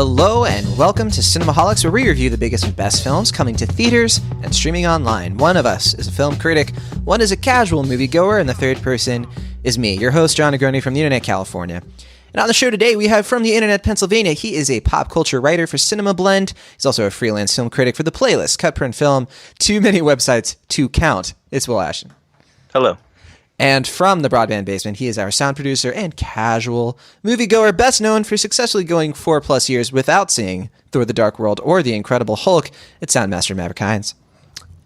Hello and welcome to Cinemaholics, where we review the biggest and best films coming to theaters and streaming online. One of us is a film critic, one is a casual moviegoer, and the third person is me, your host, John Negroni from the Internet, California. And on the show today, we have from the Internet, Pennsylvania. He is a pop culture writer for Cinema Blend. He's also a freelance film critic for The Playlist, Cut Print Film, too many websites to count. It's Will Ashton. Hello. And from the Broadband Basement, he is our sound producer and casual moviegoer, best known for successfully going 4+ years without seeing Thor: The Dark World or The Incredible Hulk. It's Soundmaster Maverick Hines.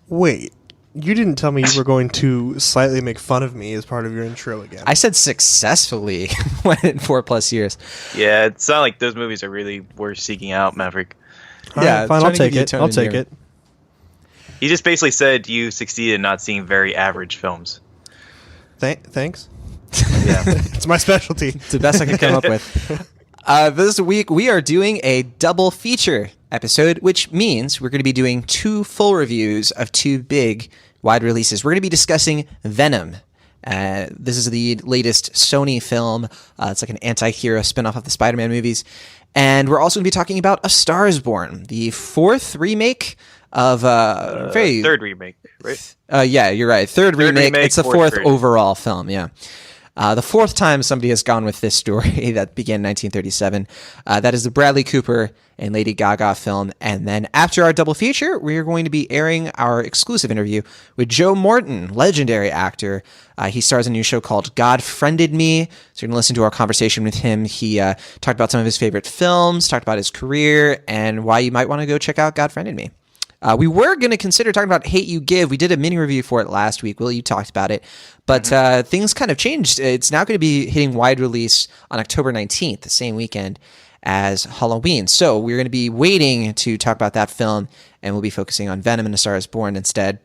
Wait, you didn't tell me you were going to slightly make fun of me as part of your intro again. I said successfully went in 4+ years. Yeah, it's not like those movies are really worth seeking out, Maverick. Yeah, fine, I'll take it. I'll take it. He just basically said you succeeded in not seeing very average films. Thanks. Yeah. It's my specialty. It's the best I could come up with. This week, we are doing a double feature episode, which means we're going to be doing 2 full reviews of 2 big wide releases. We're going to be discussing Venom. This is the latest Sony film. It's like an anti-hero spinoff of the Spider-Man movies. And we're also going to be talking about A Star is Born, the 4th remake of third remake, right? Yeah, you're right. Third remake. It's the 4th version. overall film. Yeah, the 4th time somebody has gone with this story that began in 1937. That is the Bradley Cooper and Lady Gaga film. And then after our double feature, we are going to be airing our exclusive interview with Joe Morton, legendary actor. He stars in a new show called God Friended Me. So you're going to listen to our conversation with him. He talked about some of his favorite films, talked about his career, and why you might want to go check out God Friended Me. We were going to consider talking about Hate You Give. We did a mini review for it last week. Will, you talked about it. But things kind of changed. It's now going to be hitting wide release on October 19th, the same weekend as Halloween. So we're going to be waiting to talk about that film, and we'll be focusing on Venom and A Star is Born instead.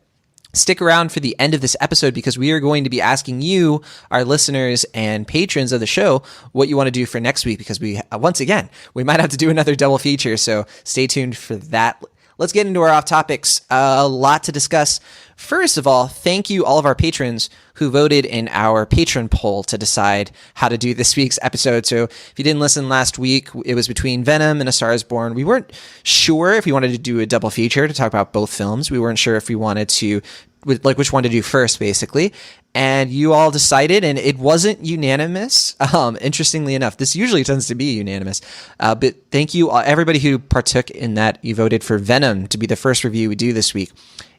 Stick around for the end of this episode because we are going to be asking you, our listeners and patrons of the show, what you want to do for next week, because we, once again, we might have to do another double feature. So stay tuned for that. Let's get into our off topics. A lot to discuss. First of all, thank you all of our patrons who voted in our patron poll to decide how to do this week's episode. So if you didn't listen last week, it was between Venom and A Star is Born. We weren't sure if we wanted to do a double feature to talk about both films. We weren't sure if we wanted to, like, which one to do first, basically. And you all decided, and it wasn't unanimous. Interestingly enough, this usually tends to be unanimous. But thank you, everybody who partook in that. You voted for Venom to be the first review we do this week.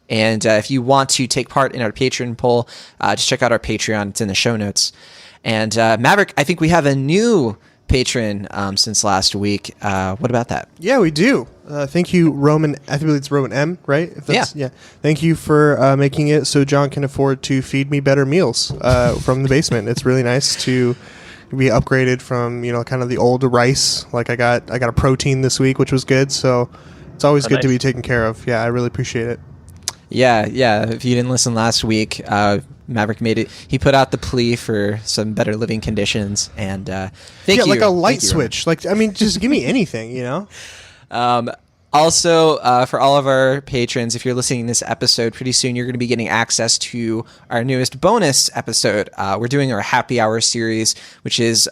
And if you want to take part in our patron poll, just check out our Patreon. It's in the show notes. And Maverick, I think we have a new patron since last week. What about that? Yeah, we do. Thank you, Roman. I think it's Roman M, right? If that's, yeah. Thank you for making it so John can afford to feed me better meals from the basement. It's really nice to be upgraded from, kind of the old rice. Like I got a protein this week, which was good. So it's always good to be taken care of. Yeah, I really appreciate it. Yeah. If you didn't listen last week, Maverick made it. He put out the plea for some better living conditions, and thank you. Like a light switch. Just give me anything, Also, for all of our patrons, if you're listening to this episode, pretty soon you're going to be getting access to our newest bonus episode. We're doing our happy hour series, which is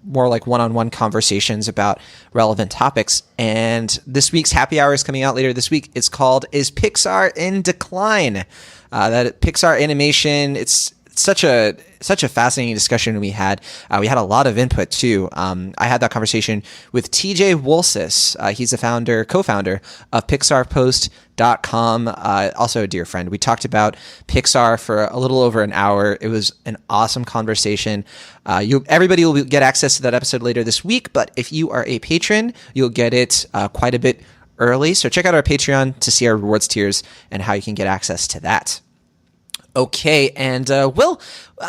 more like one-on-one conversations about relevant topics. And this week's happy hour is coming out later this week. It's called "Is Pixar in Decline?" That Pixar animation. It's such a fascinating discussion we had. We had a lot of input too. I had that conversation with TJ Wolsis. He's the co-founder of PixarPost.com. Also a dear friend. We talked about Pixar for a little over an hour. It was an awesome conversation. Everybody will get access to that episode later this week, but if you are a patron, you'll get it quite a bit early. So check out our Patreon to see our rewards tiers and how you can get access to that. Okay, and Will,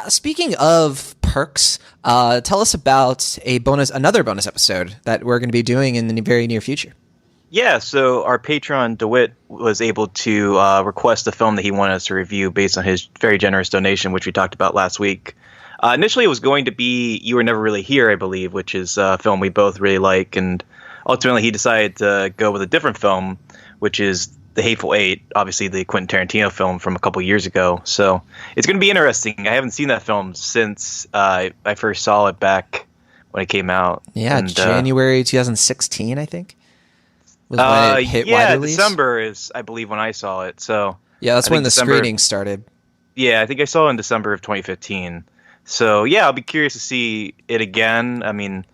speaking of perks, tell us about another bonus episode that we're going to be doing in the very near future. Yeah, so our patron DeWitt was able to request a film that he wanted us to review based on his very generous donation, which we talked about last week. Initially, it was going to be You Were Never Really Here, I believe, which is a film we both really like, and ultimately he decided to go with a different film, which is The Hateful Eight, obviously the Quentin Tarantino film from a couple years ago. So it's going to be interesting. I haven't seen that film since I first saw it back when it came out. Yeah, And, January 2016, I think, was when it hit wide release. December is, I believe, when I saw it. So yeah, that's I when think the December, screening started. Yeah, I think I saw it in December of 2015. So yeah, I'll be curious to see it again. I mean,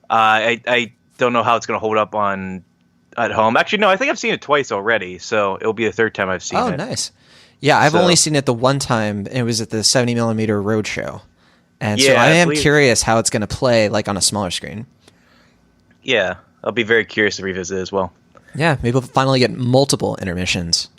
I don't know how it's going to hold up at home. Actually, no, I think I've seen it twice already, so it'll be the third time I've seen it. Oh, nice. Yeah, I've only seen it the one time, and it was at the 70mm Roadshow. And so I am curious how it's going to play like on a smaller screen. Yeah, I'll be very curious to revisit as well. Yeah, maybe we'll finally get multiple intermissions.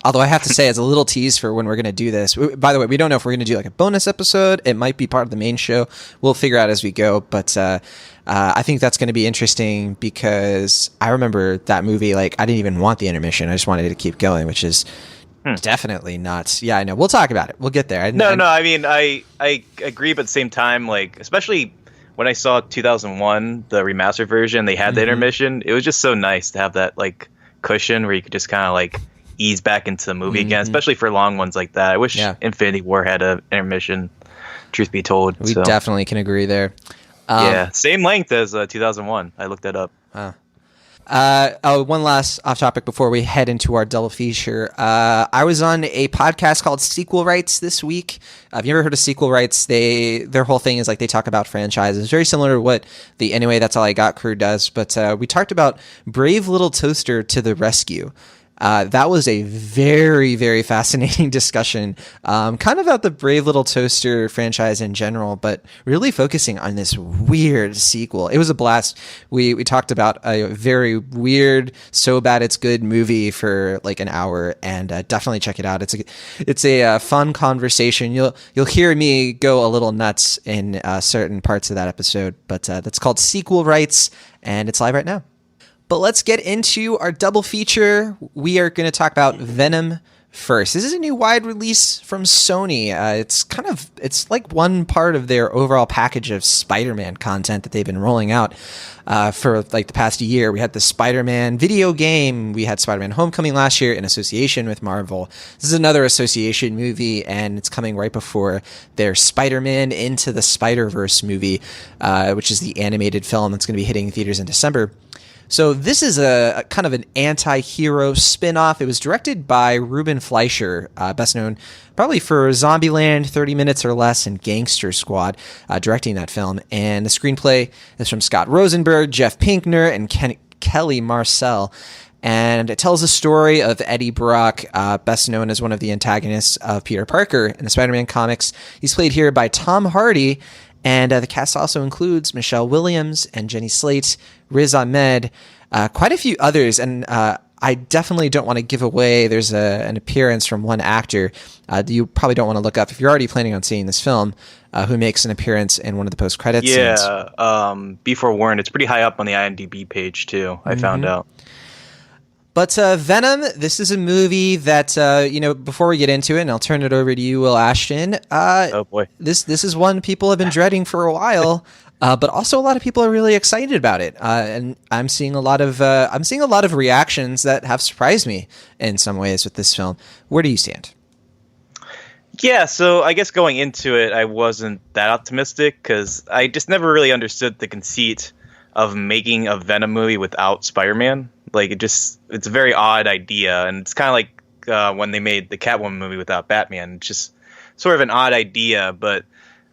Although I have to say, as a little tease for when we're going to do this, by the way, we don't know if we're going to do like a bonus episode. It might be part of the main show. We'll figure out as we go. But I think that's going to be interesting because I remember that movie, like, I didn't even want the intermission. I just wanted it to keep going, which is definitely not. Yeah, I know. We'll talk about it. We'll get there. No, I mean, I agree, but at the same time, like, especially when I saw 2001, the remastered version, they had the intermission. It was just so nice to have that, like, cushion where you could just kind of, like, ease back into the movie again, especially for long ones like that. I wish Infinity War had an intermission, truth be told. We definitely can agree there. Yeah, same length as 2001. I looked that up. One last off topic before we head into our double feature. I was on a podcast called Sequel Rights this week. Have you ever heard of Sequel Rights? Their whole thing is like they talk about franchises, very similar to what the Anyway That's All I Got crew does. But we talked about Brave Little Toaster to the Rescue. That was a very, very fascinating discussion, kind of about the Brave Little Toaster franchise in general, but really focusing on this weird sequel. It was a blast. We talked about a very weird, so bad it's good movie for like an hour, and definitely check it out. It's a fun conversation. You'll hear me go a little nuts in certain parts of that episode, but that's called Sequel Rights, and it's live right now. But let's get into our double feature. We are going to talk about Venom first. This is a new wide release from Sony. It's like one part of their overall package of Spider-Man content that they've been rolling out for like the past year. We had the Spider-Man video game. We had Spider-Man Homecoming last year in association with Marvel. This is another association movie, and it's coming right before their Spider-Man Into the Spider-Verse movie, which is the animated film that's going to be hitting theaters in December. So this is a kind of an anti-hero spin-off. It was directed by Ruben Fleischer, best known probably for Zombieland, 30 Minutes or Less, and Gangster Squad, directing that film. And the screenplay is from Scott Rosenberg, Jeff Pinkner, and Kelly Marcel. And it tells the story of Eddie Brock, best known as one of the antagonists of Peter Parker in the Spider-Man comics. He's played here by Tom Hardy. And the cast also includes Michelle Williams and Jenny Slate, Riz Ahmed, quite a few others. And I definitely don't want to give away. There's an appearance from one actor you probably don't want to look up if you're already planning on seeing this film, who makes an appearance in one of the post-credits scenes. Yeah, be forewarned. It's pretty high up on the IMDb page, too, I found out. But Venom, this is a movie that, before we get into it, and I'll turn it over to you, Will Ashton. Oh, boy. This is one people have been dreading for a while, but also a lot of people are really excited about it. And I'm seeing a lot of reactions that have surprised me in some ways with this film. Where do you stand? Yeah, so I guess going into it, I wasn't that optimistic because I just never really understood the conceit of making a Venom movie without Spider-Man. Like, it's a very odd idea, and it's kind of like when they made the Catwoman movie without Batman. It's just sort of an odd idea, but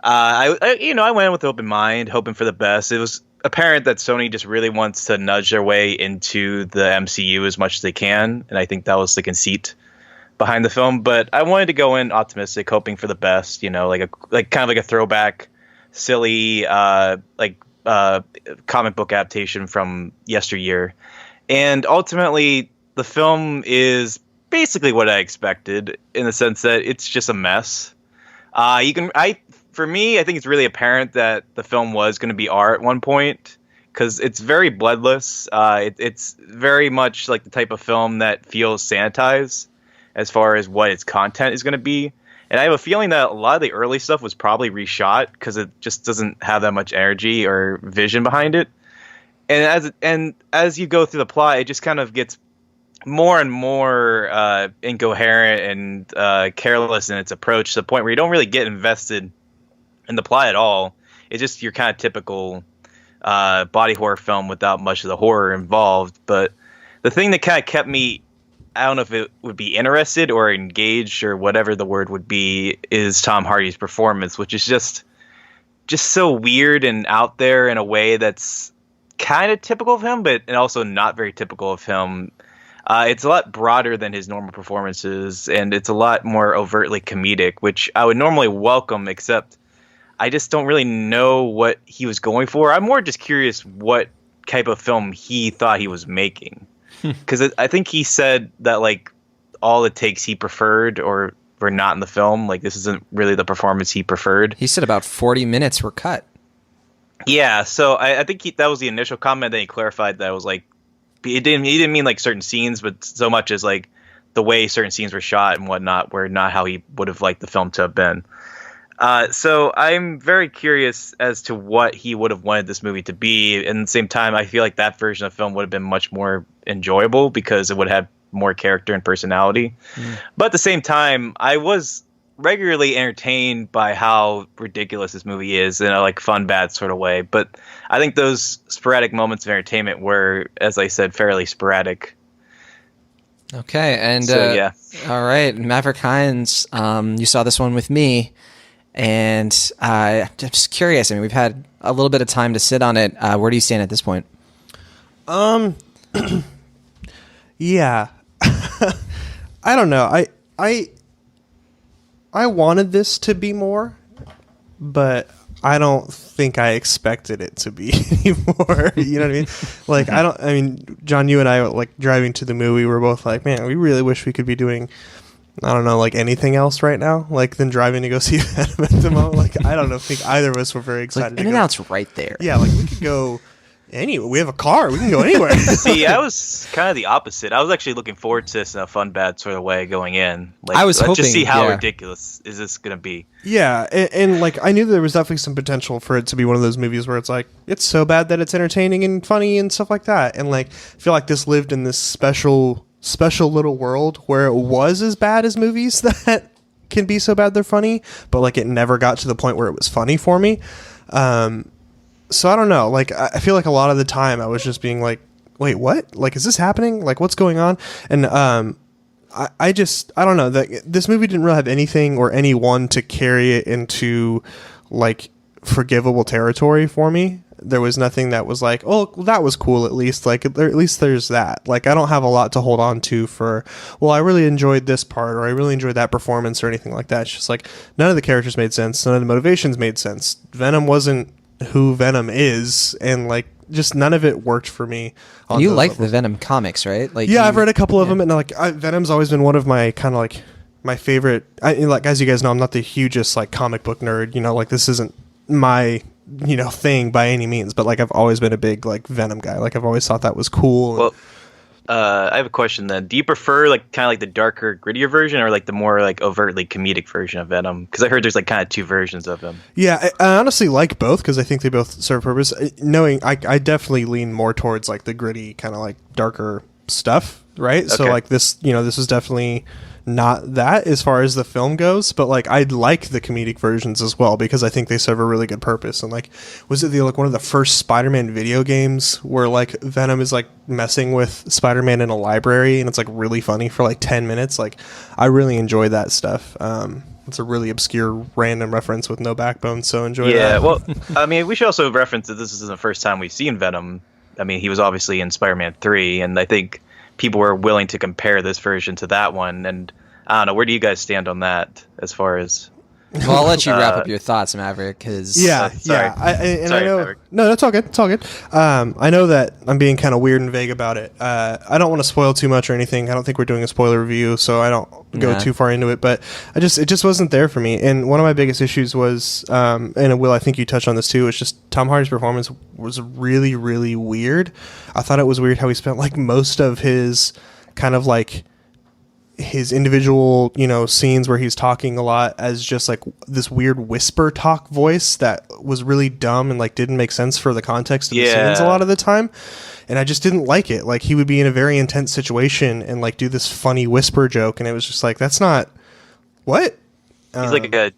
I went in with an open mind, hoping for the best. It was apparent that Sony just really wants to nudge their way into the MCU as much as they can, and I think that was the conceit behind the film. But I wanted to go in optimistic, hoping for the best. Like kind of like a throwback, silly, comic book adaptation from yesteryear. And ultimately, the film is basically what I expected in the sense that it's just a mess. For me, I think it's really apparent that the film was going to be R at one point because it's very bloodless. It's very much like the type of film that feels sanitized as far as what its content is going to be. And I have a feeling that a lot of the early stuff was probably reshot because it just doesn't have that much energy or vision behind it. And as you go through the plot, it just kind of gets more and more incoherent and careless in its approach to the point where you don't really get invested in the plot at all. it's just your kind of typical body horror film without much of the horror involved. But the thing that kind of kept me, I don't know if it would be interested or engaged or whatever the word would be, is Tom Hardy's performance, which is just so weird and out there in a way that's kind of typical of him, but and also not very typical of him. It's a lot broader than his normal performances, and it's a lot more overtly comedic, which I would normally welcome, except I just don't really know what he was going for. I'm more just curious what type of film he thought he was making. Because I think he said that, like, all the takes he preferred or were not in the film. Like, this isn't really the performance he preferred. He said about 40 minutes were cut. Yeah, so I think that was the initial comment. Then he clarified that it was like, he didn't mean like certain scenes, but so much as like the way certain scenes were shot and whatnot were not how he would have liked the film to have been. So I'm very curious as to what he would have wanted this movie to be. And at the same time, I feel like that version of film would have been much more enjoyable because it would have more character and personality. But at the same time, I was regularly entertained by how ridiculous this movie is in a like fun, bad sort of way. But I think those sporadic moments of entertainment were, as I said, fairly sporadic. Okay, and So, yeah. all right, Maverick Hines, you saw this one with me, and I'm just curious. I mean, we've had a little bit of time to sit on it. Where do you stand at this point? Yeah. I don't know. I wanted this to be more, but I don't think I expected it to be anymore. You know what I mean? Like, I mean, John, you and I, like, driving to the movie, we're both like, man, we really wish we could be doing, I don't know, like, anything else right now, like, than driving to go see Venom at the moment. Like, I don't know, think either of us were very excited Like, In-N-Out's right there. Yeah, like, we could go anywhere. We have a car. We can go anywhere. See, I was kind of the opposite. I was actually looking forward to this in a fun, bad sort of way going in. Like, I was let's hoping, just see how yeah. ridiculous is this going to be. Yeah, and like I knew there was definitely some potential for it to be one of those movies where it's like it's so bad that it's entertaining and funny and stuff like that. And like I feel like this lived in this special little world where it was as bad as movies that can be so bad they're funny, but like it never got to the point where it was funny for me. So I don't know. Like I feel like a lot of the time I was just being like, wait, what? Like, is this happening? Like, what's going on? And I don't know, that this movie didn't really have anything or anyone to carry it into like forgivable territory for me. There was nothing that was like, oh, that was cool. At least there's that. Like, I don't have a lot to hold on to for, well, I really enjoyed this part or I really enjoyed that performance or anything like that. It's just like none of the characters made sense. None of the motivations made sense. Venom wasn't who Venom is, and like just none of it worked for me. You like the Venom comics, right? Like, yeah, I've read a couple of them, and like Venom's always been one of my kind of like my favorite. Like, as you guys know, I'm not the hugest like comic book nerd. You know, like this isn't my thing by any means, but like I've always been a big like Venom guy. Like I've always thought that was cool. Well, I have a question then. Do you prefer like kind of like the darker, grittier version, or like the more like overtly comedic version of Venom? Because I heard there's like kind of two versions of him. Yeah, I honestly like both because I think they both serve a purpose. Knowing I definitely lean more towards like the gritty kind of like darker stuff, right? Okay. So like this, this is definitely not that as far as the film goes, but like I like the comedic versions as well because I think they serve a really good purpose. And like, was it one of the first Spider-Man video games where like Venom is like messing with Spider-Man in a library and it's like really funny for like 10 minutes? Like I really enjoy that stuff. It's a really obscure random reference with no backbone, so enjoy that. Yeah, well, I mean, we should also reference that this isn't the first time we've seen Venom. I mean, he was obviously in Spider-Man 3, and I think people were willing to compare this version to that one. And I don't know, where do you guys stand on that as far as... Well, I'll let you wrap up your thoughts, Maverick, because... Sorry. I know... Maverick. No, that's all good. It's all good. I know that I'm being kind of weird and vague about it. I don't want to spoil too much or anything. I don't think we're doing a spoiler review, so I don't go too far into it. But it just wasn't there for me. And one of my biggest issues was, and Will, I think you touched on this too, is just Tom Hardy's performance was really, really weird. I thought it was weird how he spent like most of his kind of like his individual, scenes where he's talking a lot as just like this weird whisper talk voice that was really dumb and like didn't make sense for the context of the scenes a lot of the time. And I just didn't like it. Like he would be in a very intense situation and like do this funny whisper joke. And it was just like, that's not what? He's like a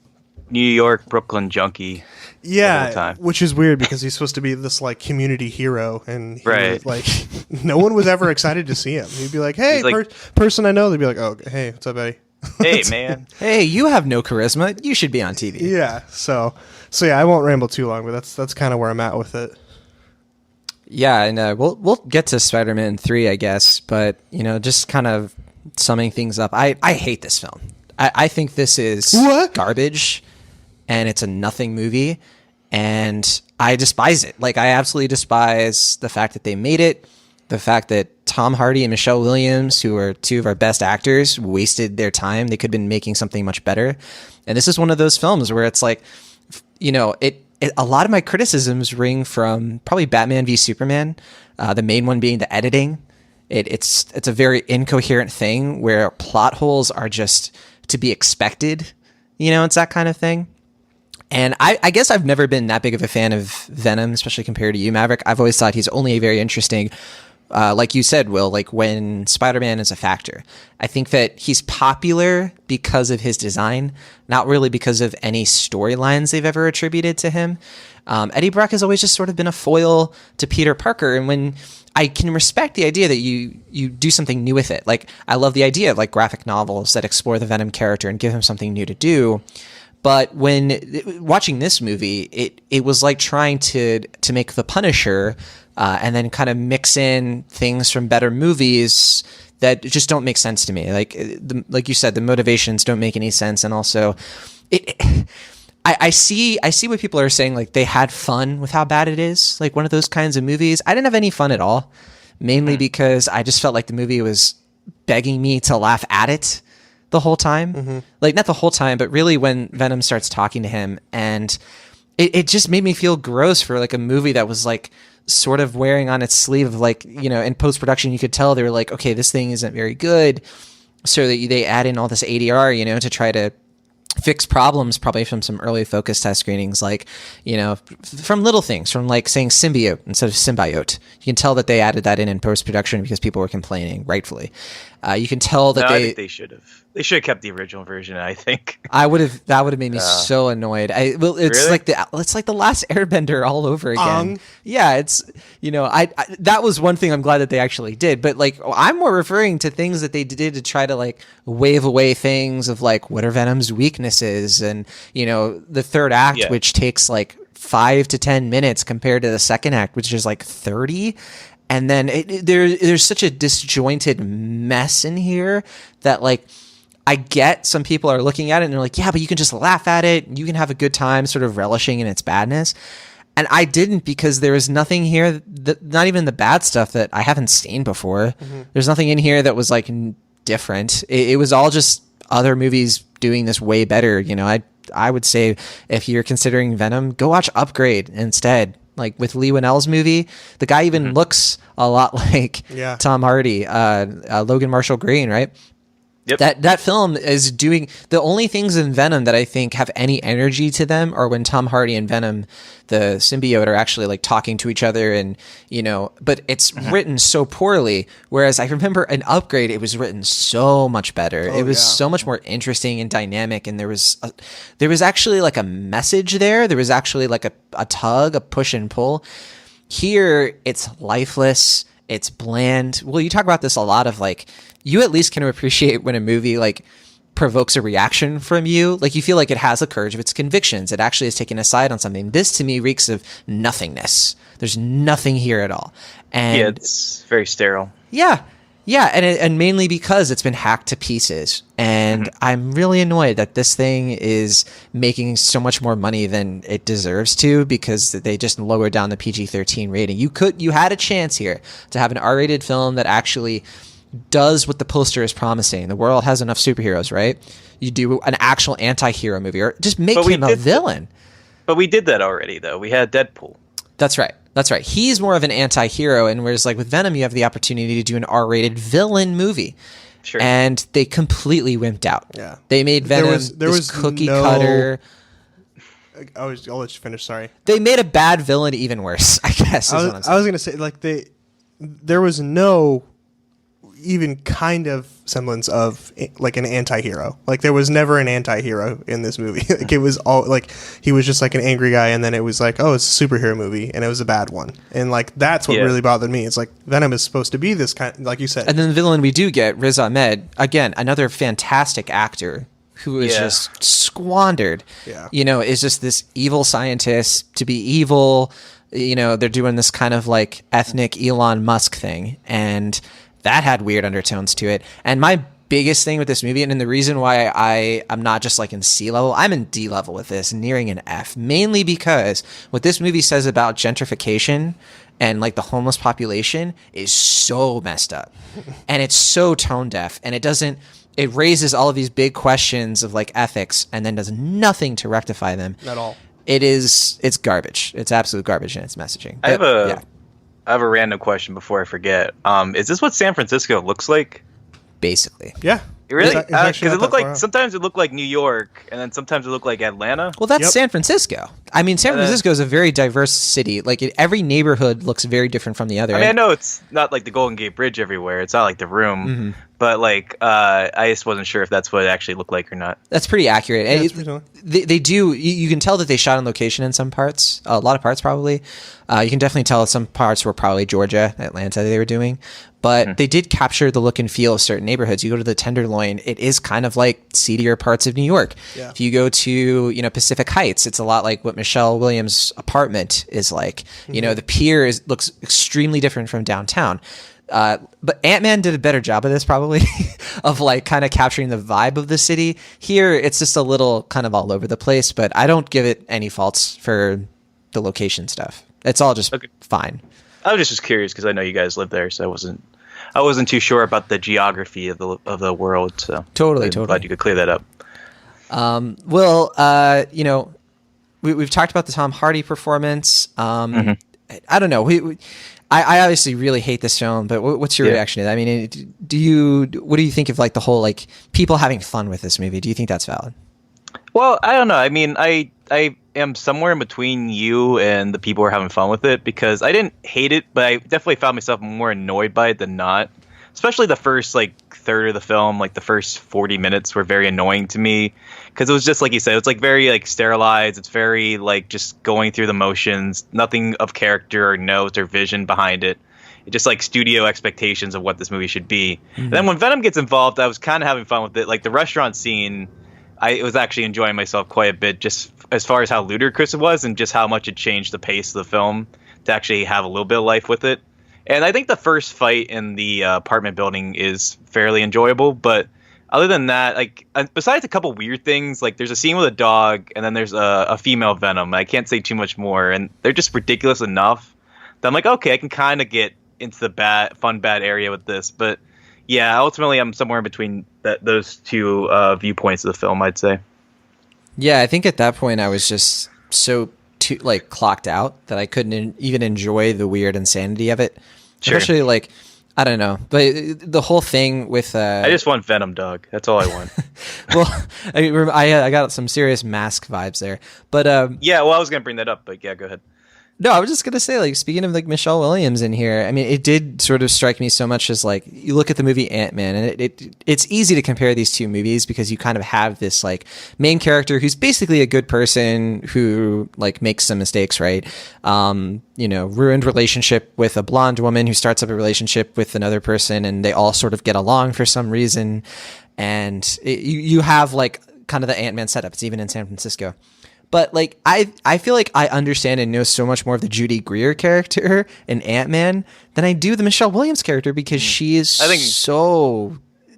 New York, Brooklyn junkie. Yeah, time. which is weird because he's supposed to be this like community hero, and he Right. was, like no one was ever excited to see him. He'd be like, "Hey, He's like- person I know." They'd be like, "Oh, hey, what's up, Eddie?" Hey, man. Hey, you have no charisma. You should be on TV. Yeah, so yeah, I won't ramble too long, but that's kind of where I'm at with it. Yeah, and we'll get to Spider-Man 3, I guess, but just kind of summing things up. I hate this film. I think this is garbage, and it's a nothing movie, and I despise it. Like, I absolutely despise the fact that they made it, the fact that Tom Hardy and Michelle Williams, who are two of our best actors, wasted their time. They could have been making something much better. And this is one of those films where it's like, a lot of my criticisms ring from probably Batman v Superman, the main one being the editing. It's a very incoherent thing where plot holes are just to be expected. It's that kind of thing. And I guess I've never been that big of a fan of Venom, especially compared to you, Maverick. I've always thought he's only very interesting, like you said, Will, like when Spider-Man is a factor. I think that he's popular because of his design, not really because of any storylines they've ever attributed to him. Eddie Brock has always just sort of been a foil to Peter Parker. And when I can respect the idea that you do something new with it. Like, I love the idea of like graphic novels that explore the Venom character and give him something new to do. But when watching this movie, it was like trying to make The Punisher and then kind of mix in things from better movies that just don't make sense to me. Like you said, the motivations don't make any sense, and also I see what people are saying. Like, they had fun with how bad it is. Like, one of those kinds of movies. I didn't have any fun at all, mainly because I just felt like the movie was begging me to laugh at it the whole time. Mm-hmm. Like, not the whole time, but really when Venom starts talking to him, and it just made me feel gross for like a movie that was like sort of wearing on its sleeve of like, in post-production you could tell they were like, okay, this thing isn't very good, so that they add in all this ADR to try to fix problems, probably from some early focus test screenings, like from little things, from like saying symbiote instead of symbiote. You can tell that they added that in post-production because people were complaining, rightfully. You can tell that I think they should have kept the original version. I think that would have made me so annoyed. It's really? It's like the last Airbender all over again. Yeah, it's I that was one thing I'm glad that they actually did, but like I'm more referring to things that they did to try to like wave away things of like what are Venom's weaknesses, and the third act, which takes like 5 to 10 minutes compared to the second act, which is like 30. And then there's such a disjointed mess in here that like I get some people are looking at it and they're like, yeah, but you can just laugh at it. You can have a good time sort of relishing in its badness. And I didn't, because there was nothing here, not even the bad stuff that I haven't seen before. Mm-hmm. There's nothing in here that was like different. It was all just other movies doing this way better. I would say if you're considering Venom, go watch Upgrade instead. Like with Lee Winnell's movie, the guy even looks a lot like Tom Hardy, Logan Marshall Green, right? Yep. That film is doing the only things in Venom that I think have any energy to them are when Tom Hardy and Venom, the symbiote, are actually like talking to each other, and but it's written so poorly. Whereas I remember an Upgrade, it was written so much better. It was so much more interesting and dynamic, and there was actually like a message there. There was actually like a tug, a push and pull. Here, it's lifeless. It's bland. Well, you talk about this a lot of like, you at least can appreciate when a movie like provokes a reaction from you. Like you feel like it has the courage of its convictions. It actually is taking a side on something. This to me reeks of nothingness. There's nothing here at all. And it's very sterile. Yeah. Yeah, and mainly because it's been hacked to pieces. And I'm really annoyed that this thing is making so much more money than it deserves to, because they just lowered down the PG-13 rating. You had a chance here to have an R-rated film that actually does what the poster is promising. The world has enough superheroes, right? You do an actual anti-hero movie, or just make him a villain. But we did that already, though. We had Deadpool. That's right. He's more of an anti-hero, and whereas like with Venom, you have the opportunity to do an R-rated villain movie. Sure. And they completely wimped out. Yeah. They made Venom there was cookie cutter. I'll let you finish. Sorry. They made a bad villain even worse, I guess. I was going to say, like, there was no, even kind of semblance of like an anti-hero. Like there was never an anti-hero in this movie. Like it was all like he was just like an angry guy, and then it was like, oh, it's a superhero movie, and it was a bad one. And like that's what really bothered me. It's like Venom is supposed to be this kind, like you said. And then the villain we do get, Riz Ahmed, again, another fantastic actor who is just squandered. Yeah. You know, is just this evil scientist to be evil. You know, they're doing this kind of like ethnic Elon Musk thing, and that had weird undertones to it. And my biggest thing with this movie, and the reason why I'm not just like in C level, I'm in D level with this, nearing an F, mainly because what this movie says about gentrification and like the homeless population is so messed up. And it's so tone deaf, and it raises all of these big questions of like ethics and then does nothing to rectify them. At all. It's garbage. It's absolute garbage in its messaging. But, I have a random question before I forget. Is this what San Francisco looks like? Basically. Yeah. Really? Because it looked like sometimes it looked like New York, and then sometimes it looked like Atlanta. Well, that's San Francisco. I mean, San Francisco is a very diverse city. Like every neighborhood looks very different from the other. I mean, I know it's not like the Golden Gate Bridge everywhere. It's not like the Room, but like I just wasn't sure if that's what it actually looked like or not. That's pretty accurate. Yeah, they do. You can tell that they shot on location in some parts. A lot of parts probably. You can definitely tell some parts were probably Georgia, Atlanta they were doing. But they did capture the look and feel of certain neighborhoods. You go to the Tenderloin, it is kind of like seedier parts of New York. Yeah. If you go to, Pacific Heights, it's a lot like what Michelle Williams' apartment is like. The pier looks extremely different from downtown. But Ant-Man did a better job of this probably of like kind of capturing the vibe of the city. Here, it's just a little kind of all over the place, but I don't give it any faults for the location stuff. It's all just fine. I was just curious because I know you guys live there, so I wasn't too sure about the geography of the world. So totally. Glad you could clear that up. We've talked about the Tom Hardy performance. I don't know. I obviously really hate this film, but what's your reaction to that? I mean, what do you think of like the whole like people having fun with this movie? Do you think that's valid? Well, I don't know. I mean, I am somewhere in between you and the people who are having fun with it because I didn't hate it, but I definitely found myself more annoyed by it than not. Especially the first like third of the film, like the first 40 minutes were very annoying to me because it was just like you said, it's like very like sterilized. It's very like just going through the motions, nothing of character or note or vision behind it. It's just like studio expectations of what this movie should be. And then when Venom gets involved, I was kind of having fun with it. Like the restaurant scene, I was actually enjoying myself quite a bit just as far as how ludicrous it was and just how much it changed the pace of the film to actually have a little bit of life with it. And I think the first fight in the apartment building is fairly enjoyable. But other than that, like besides a couple weird things, like there's a scene with a dog and then there's a female Venom. I can't say too much more. And they're just ridiculous enough that I'm like, okay, I can kind of get into the bad area with this. But yeah, ultimately, I'm somewhere in between those two viewpoints of the film, I'd say. Yeah, I think at that point I was just so clocked out that I couldn't even enjoy the weird insanity of it. Sure. Especially like, I don't know, but the whole thing with I just want Venom Dog. That's all I want. Well, I got some serious Mask vibes there, but yeah. Well, I was gonna bring that up, but yeah, go ahead. No, I was just going to say, like, speaking of, like, Michelle Williams in here, I mean, it did sort of strike me so much as, like, you look at the movie Ant-Man, and it's easy to compare these two movies because you kind of have this, like, main character who's basically a good person who, like, makes some mistakes, right? Ruined relationship with a blonde woman who starts up a relationship with another person, and they all sort of get along for some reason. And you have, like, kind of the Ant-Man setup. It's even in San Francisco. But like I feel like I understand and know so much more of the Judy Greer character in Ant-Man than I do the Michelle Williams character because she is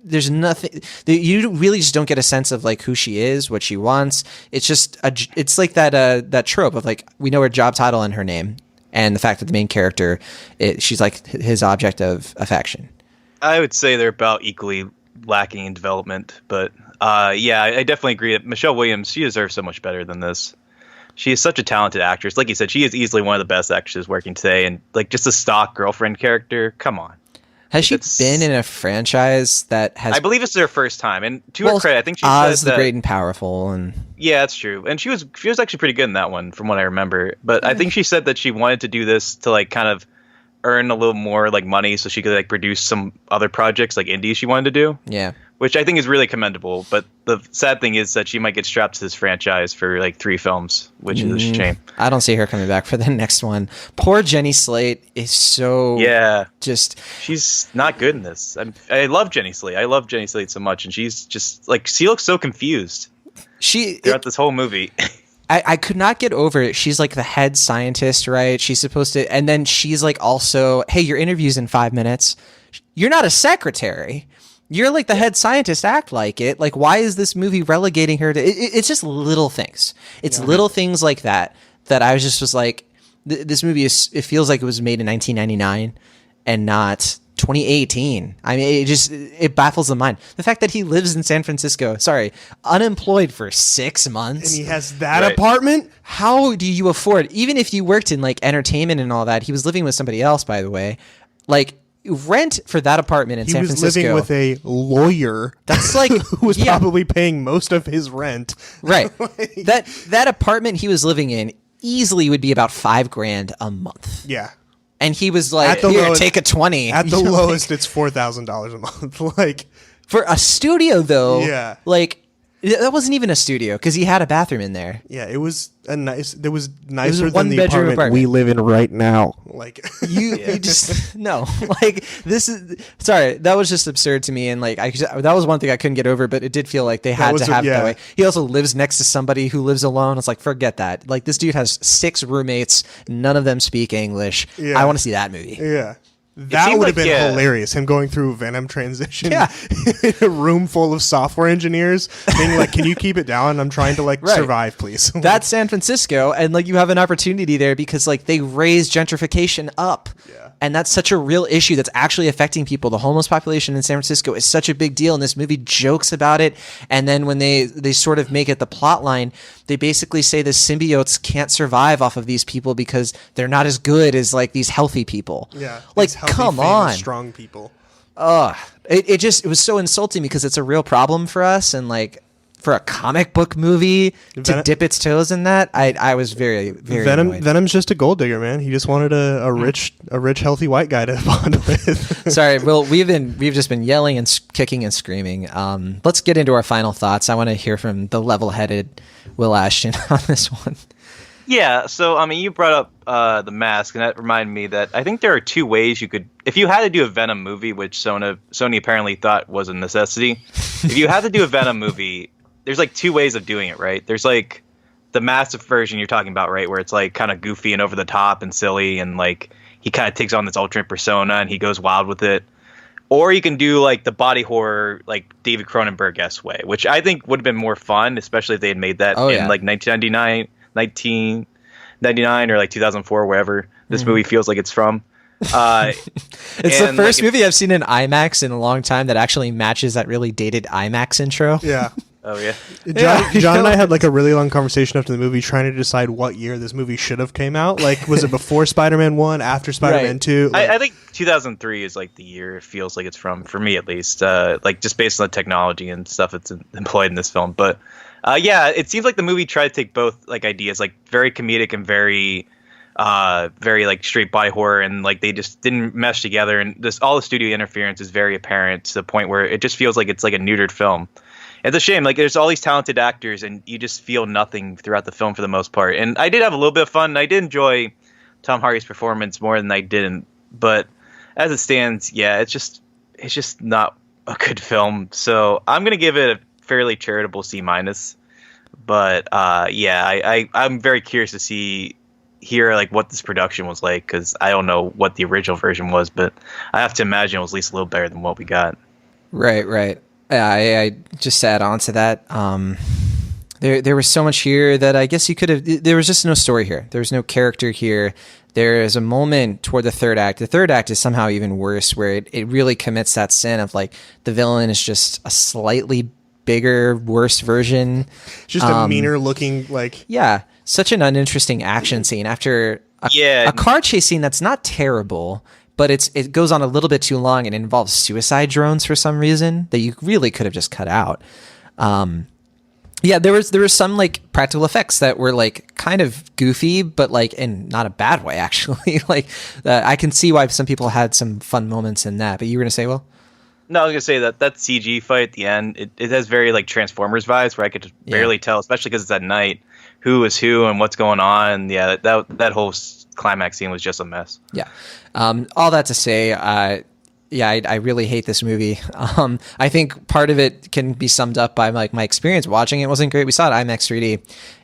there's nothing you really just don't get a sense of like who she is, what she wants. It's just it's like that trope of like we know her job title and her name and the fact that the main character she's like his object of affection. I would say they're about equally lacking in development, but yeah, I definitely agree that Michelle Williams, she deserves so much better than this. She is such a talented actress. Like you said, she is easily one of the best actresses working today. And like just a stock girlfriend character, come on. Has she been in a franchise that has... I believe it's her first time. And to her credit, I think she Oz said the Great and Powerful. And yeah, that's true. And she was actually pretty good in that one from what I remember. But I think she said that she wanted to do this to like kind of earn a little more like money so she could like produce some other projects like indies she wanted to do. Yeah. Which I think is really commendable. But the sad thing is that she might get strapped to this franchise for like 3 films, which is a shame. I don't see her coming back for the next one. Poor Jenny Slate is so just she's not good in this. I love Jenny Slate. I love Jenny Slate so much, and she's just like she looks so confused throughout this whole movie. I could not get over it. She's like the head scientist, right? She's supposed to, and then she's like also, hey, your interview's in 5 minutes. You're not a secretary. You're like the head scientist. Act like it. Like, why is this movie relegating her to? It's just little things. It's little things like that I was like, this movie it feels like it was made in 1999 and not 2018. I mean, it baffles the mind. The fact that he lives in San Francisco, unemployed for 6 months, and he has that apartment. How do you afford? Even if you worked in like entertainment and all that, he was living with somebody else, by the way. Like, rent for that apartment in San Francisco. He was living with a lawyer. That's like who was probably paying most of his rent. Right. That apartment he was living in easily would be about $5,000 a month. Yeah. And he was like, "Here, take a 20." At the lowest, it's $4,000 a month. Like, for a studio, though. Yeah. Like, that wasn't even a studio because he had a bathroom in there. Yeah, it was nicer than the apartment we live in right now. Like, you just no. Like, this is that was just absurd to me, and like that was one thing I couldn't get over. But it did feel like they had to have it that way. He also lives next to somebody who lives alone. It's like, forget that. Like, this dude has 6 roommates. None of them speak English. Yeah. I want to see that movie. Yeah. That would have been hilarious. Him going through Venom transition in a room full of software engineers, being like, "Can you keep it down? I'm trying to survive, please." That's San Francisco, and like you have an opportunity there because like they raise gentrification up. Yeah. And that's such a real issue that's actually affecting people. The homeless population in San Francisco is such a big deal, and this movie jokes about it. And then when they sort of make it the plot line, they basically say the symbiotes can't survive off of these people because they're not as good as like these healthy people. Yeah, like healthy, come on, strong people. It was so insulting because it's a real problem for us, and like for a comic book movie to dip its toes in that, I was very, very annoyed. Venom's just a gold digger, man. He just wanted a rich, healthy white guy to bond with. Sorry, Will. We've just been yelling and kicking and screaming. Let's get into our final thoughts. I want to hear from the level-headed Will Ashton on this one. Yeah, so I mean, you brought up the mask, and that reminded me that I think there are 2 ways you could, if you had to do a Venom movie, which Sony apparently thought was a necessity. If you had to do a Venom movie, there's like 2 ways of doing it, right? There's like the massive version you're talking about, right, where it's like kind of goofy and over the top and silly, and like he kind of takes on this alternate persona and he goes wild with it. Or you can do like the body horror, like David Cronenberg-esque way, which I think would have been more fun, especially if they had made that in like 1999 or like 2004, wherever this movie feels like it's from. It's the first movie I've seen in IMAX in a long time that actually matches that really dated IMAX intro. Yeah. Oh yeah. John and I had like a really long conversation after the movie trying to decide what year this movie should have came out. Like, was it before Spider-Man 1, after Spider-Man 2? Like, I think 2003 is like the year it feels like it's from, for me at least. Like just based on the technology and stuff that's employed in this film. But yeah, it seems like the movie tried to take both like ideas, like very comedic and very like straight body horror, and like they just didn't mesh together, and just all the studio interference is very apparent to the point where it just feels like it's like a neutered film. It's a shame. Like, there's all these talented actors, and you just feel nothing throughout the film for the most part. And I did have a little bit of fun. I did enjoy Tom Hardy's performance more than I didn't. But as it stands, yeah, it's just not a good film. So I'm gonna give it a fairly charitable C-. But yeah, I'm very curious to hear like what this production was like, because I don't know what the original version was, but I have to imagine it was at least a little better than what we got. Right. I just add on to that. There was so much here that I guess you could have. There was just no story here. There was no character here. There is a moment toward the third act. The third act is somehow even worse, where it really commits that sin of like the villain is just a slightly bigger, worse version. Just a meaner looking, like, yeah, such an uninteresting action scene after a car chase scene that's not terrible. But it goes on a little bit too long and involves suicide drones for some reason that you really could have just cut out. Yeah, there was some like practical effects that were like kind of goofy, but like in not a bad way actually. Like I can see why some people had some fun moments in that. But you were gonna say, well, No, I was gonna say that CG fight at the end, it has very like Transformers vibes, where I could barely tell, especially because it's at night, who is who and what's going on. Yeah, that whole climax scene was just a mess. Yeah. All that to say, I really hate this movie. I think part of it can be summed up by like my experience watching it wasn't great. We saw it IMAX 3D,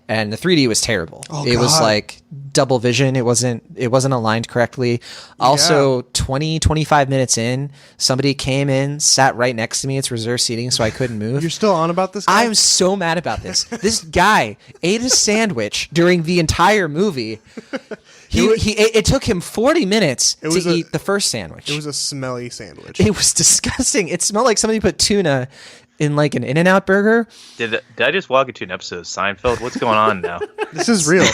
and the 3D was terrible. It was like double vision. It wasn't aligned correctly. Also, 25 minutes in, somebody came in, sat right next to me. It's reserved seating, so I couldn't move. You're still on about this guy? I'm so mad about this. This guy ate a sandwich during the entire movie. It took him 40 minutes to eat the first sandwich. It was a smelly sandwich. It was disgusting. It smelled like somebody put tuna in like an In-N-Out burger. Did I just walk into an episode of Seinfeld? What's going on now? This is real.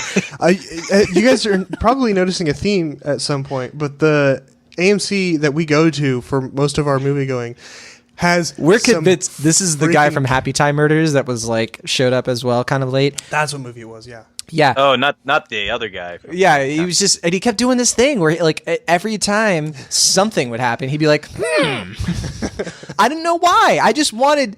You guys are probably noticing a theme at some point, but the AMC that we go to for most of our movie going we're convinced this is the guy from Happy Time Murders that was like showed up as well kind of late. That's what movie it was, yeah. Yeah. Oh, not the other guy. Yeah, he was just, and he kept doing this thing where like every time something would happen, he'd be like, I didn't know why. I just wanted,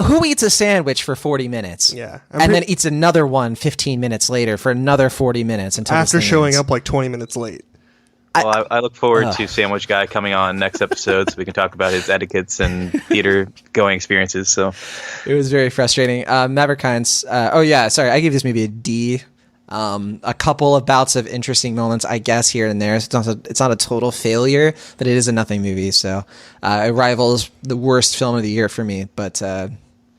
who eats a sandwich for 40 minutes? Yeah. Then eats another one 15 minutes later for another 40 minutes until after showing up like 20 minutes late. Well, I look forward to Sandwich Guy coming on next episode so we can talk about his etiquettes and theater going experiences. So it was very frustrating. Maverick Hines. I gave this movie a D. A couple of bouts of interesting moments, I guess, here and there. It's not a total failure, but it is a nothing movie. So it rivals the worst film of the year for me. But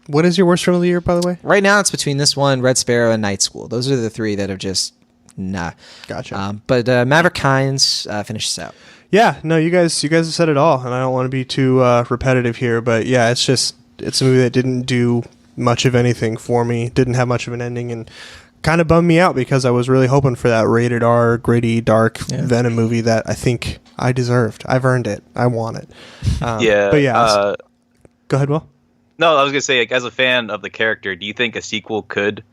what is your worst film of the year, by the way? Right now, it's between this one, Red Sparrow, and Night School. Those are the three that have just. Nah. Gotcha. But Maverick Hines finishes out. Yeah, no, you guys have said it all, and I don't want to be too repetitive here, but yeah, it's a movie that didn't do much of anything for me, didn't have much of an ending, and kind of bummed me out because I was really hoping for that rated R, gritty, dark Venom movie that I think I deserved. I've earned it. I want it. But yeah, go ahead, Will. No, I was gonna say, like, as a fan of the character, do you think a sequel could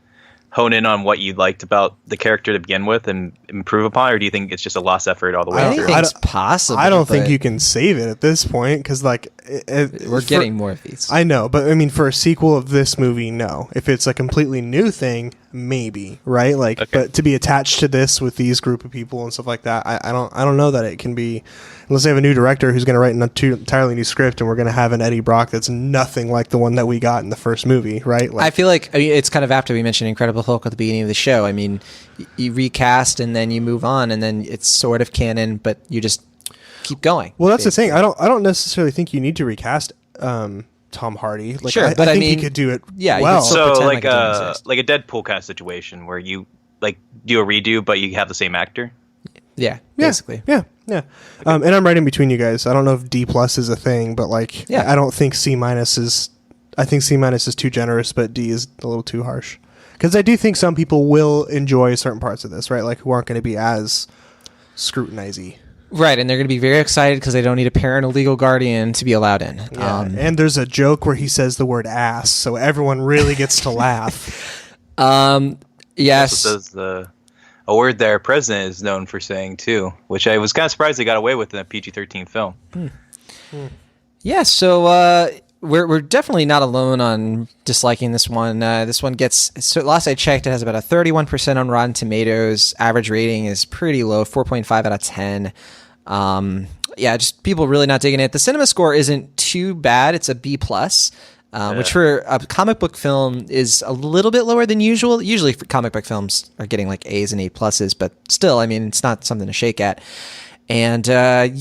hone in on what you liked about the character to begin with and improve upon, or do you think it's just a lost effort all the way through? It's possible. I don't think you can save it at this point because, like, we're getting more of these. I know, but I mean, for a sequel of this movie, no. If it's a completely new thing, maybe, right? Like, okay. But to be attached to this with these group of people and stuff like that, I don't know that it can be. Unless they have a new director who's going to write an entirely new script, and we're going to have an Eddie Brock that's nothing like the one that we got in the first movie, right? Like, I feel like it's kind of after we mentioned Incredible Hulk at the beginning of the show. I mean, you recast and then you move on, and then it's sort of canon, but you just keep going. Well, that's basically the thing. I don't necessarily think you need to recast Tom Hardy. Like, sure, but I think he could do it. Yeah, well. So like a Deadpool kind of situation where you like do a redo, but you have the same actor. Yeah, basically. Yeah. Okay. And I'm right in between you guys. I don't know if D+ is a thing, but like, I don't think C- is. I think C- is too generous, but D is a little too harsh. Because I do think some people will enjoy certain parts of this, right? Like, who aren't going to be as scrutinizing. Right, and they're going to be very excited because they don't need a parent or legal guardian to be allowed in. Yeah. And there's a joke where he says the word ass, so everyone really gets to laugh. Yes. A word that our president is known for saying too, which I was kind of surprised they got away with in a PG-13 film. Yeah, so we're definitely not alone on disliking this one. This one gets, so last I checked, it has about a 31% on Rotten Tomatoes. Average rating is pretty low, 4.5 out of 10. Just people really not digging it. The cinema score isn't too bad. It's a B+. Which for a comic book film is a little bit lower than usual. Usually comic book films are getting like A's and A+, but still, I mean, it's not something to shake at. And Tom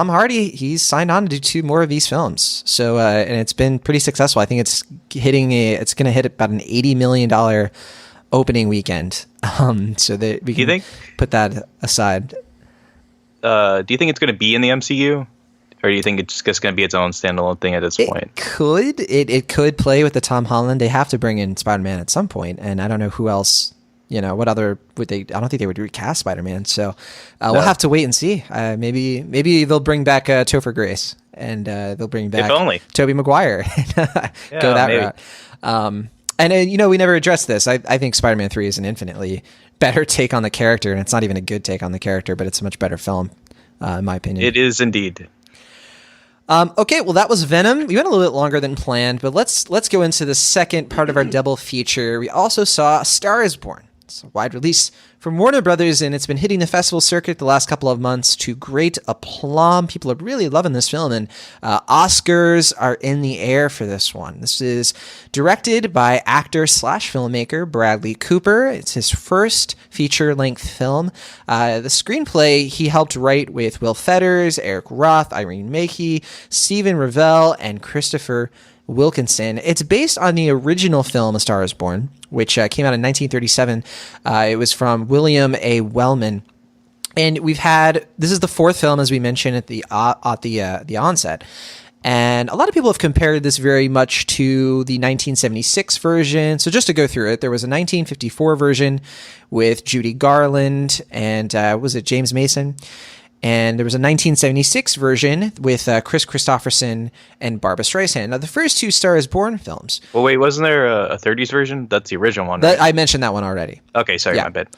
Hardy, he's signed on to do 2 more of these films. So and it's been pretty successful. I think it's going to hit about an $80 million opening weekend. So that we can put that aside. Do you think it's going to be in the MCU? Or do you think it's just going to be its own standalone thing at this point? It could play with the Tom Holland. They have to bring in Spider-Man at some point, and I don't know who else. What other would they? I don't think they would recast Spider-Man. So we'll have to wait and see. Maybe they'll bring back Topher Grace and they'll bring back Tobey Maguire. Go that maybe. route. We never addressed this. I think Spider-Man 3 is an infinitely better take on the character, and it's not even a good take on the character, but it's a much better film, in my opinion. It is indeed. Okay, well, that was Venom. We went a little bit longer than planned, but let's go into the second part of our double feature. We also saw A Star Is Born. It's a wide release from Warner Brothers, and it's been hitting the festival circuit the last couple of months to great aplomb. People are really loving this film, and Oscars are in the air for this one. This is directed by actor/filmmaker Bradley Cooper. It's his first feature-length film. The screenplay he helped write with Will Fetters, Eric Roth, Irene Makey, Stephen Revell, and Christopher Wilkinson. It's based on the original film A Star Is Born, which came out in 1937. It was from William A. Wellman. And this is the fourth film, as we mentioned at the onset. And a lot of people have compared this very much to the 1976 version. So just to go through it, there was a 1954 version with Judy Garland and was it James Mason? And there was a 1976 version with Chris Christopherson and Barbra Streisand. Now, the first two Star Is Born films. Well, wait, wasn't there a 30s version? That's the original one, right? I mentioned that one already. Okay, sorry, my bad.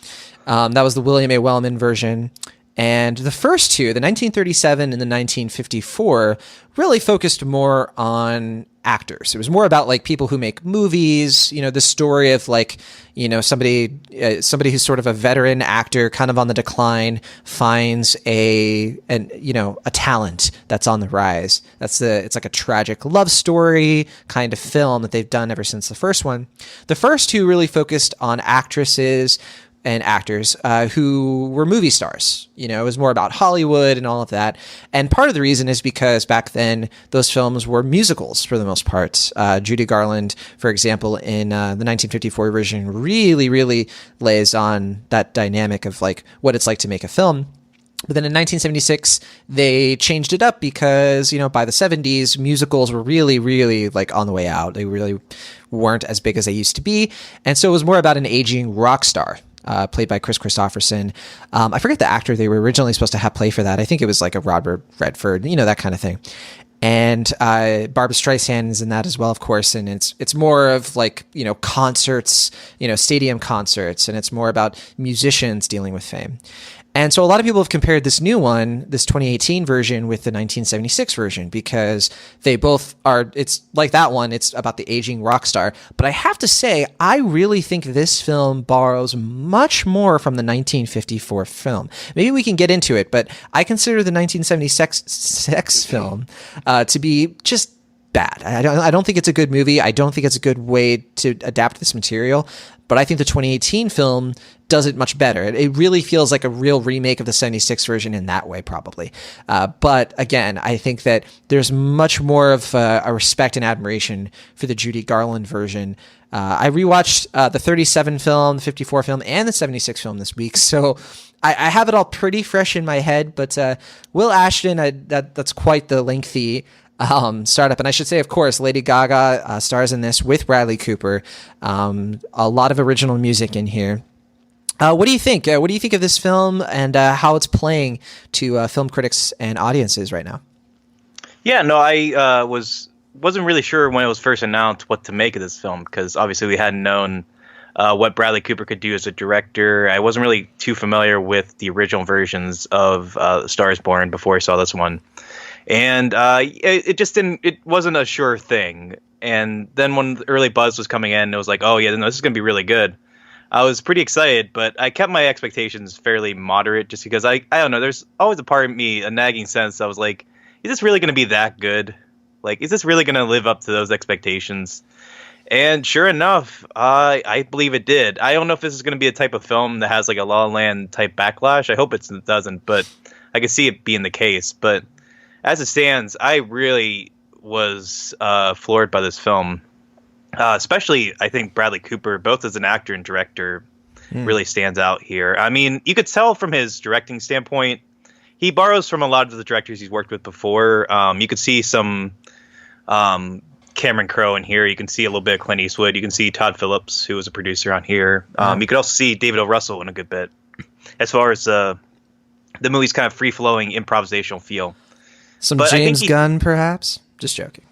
That was the William A. Wellman version. And the first two, the 1937 and the 1954, really focused more on actors. It was more about like people who make movies, the story of like, somebody who's sort of a veteran actor kind of on the decline finds a talent that's on the rise. It's like a tragic love story kind of film that they've done ever since the first one. The first two really focused on actresses and actors who were movie stars. It was more about Hollywood and all of that. And part of the reason is because back then those films were musicals for the most part. Judy Garland, for example, in the 1954 version really, really lays on that dynamic of like what it's like to make a film. But then in 1976, they changed it up because, by the 70s, musicals were really, really like on the way out. They really weren't as big as they used to be. And so it was more about an aging rock star. Played by Chris Christopherson. I forget the actor they were originally supposed to have play for that. I think it was like a Robert Redford, that kind of thing. And Barbra Streisand is in that as well, of course. And it's more of like, concerts, stadium concerts. And it's more about musicians dealing with fame. And so a lot of people have compared this new one, this 2018 version, with the 1976 version because they both are, it's like that one, it's about the aging rock star. But I have to say, I really think this film borrows much more from the 1954 film. Maybe we can get into it, but I consider the 1976 film to be just bad. I don't think it's a good movie. I don't think it's a good way to adapt this material. But I think the 2018 film does it much better. It really feels like a real remake of the 76 version in that way, probably. But again, I think that there's much more of a respect and admiration for the Judy Garland version. I rewatched the 37 film, the 54 film, and the 76 film this week. So I have it all pretty fresh in my head. But Will Ashton, that's quite the lengthy startup. And I should say, of course, Lady Gaga stars in this with Bradley Cooper. A lot of original music in here. What do you think? What do you think of this film and how it's playing to film critics and audiences right now? Yeah, no, I wasn't really sure when it was first announced what to make of this film because obviously we hadn't known what Bradley Cooper could do as a director. I wasn't really too familiar with the original versions of Star Is Born before I saw this one. And it wasn't a sure thing. And then when the early buzz was coming in, it was like, oh, yeah, no, this is going to be really good. I was pretty excited, but I kept my expectations fairly moderate just because I don't know, there's always a part of me, a nagging sense. I was like, is this really going to be that good? Like, is this really going to live up to those expectations? And sure enough, I believe it did. I don't know if this is going to be a type of film that has like a La La Land type backlash. I hope it doesn't, but I can see it being the case. But as it stands, I really was floored by this film. Especially, I think Bradley Cooper, both as an actor and director, really stands out here. I mean, you could tell from his directing standpoint, he borrows from a lot of the directors he's worked with before. You could see some Cameron Crowe in here. You can see a little bit of Clint Eastwood. You can see Todd Phillips, who was a producer on here. You could also see David O. Russell in a good bit, as far as the movie's kind of free-flowing improvisational feel. Some But I think James Gunn, perhaps? Just joking.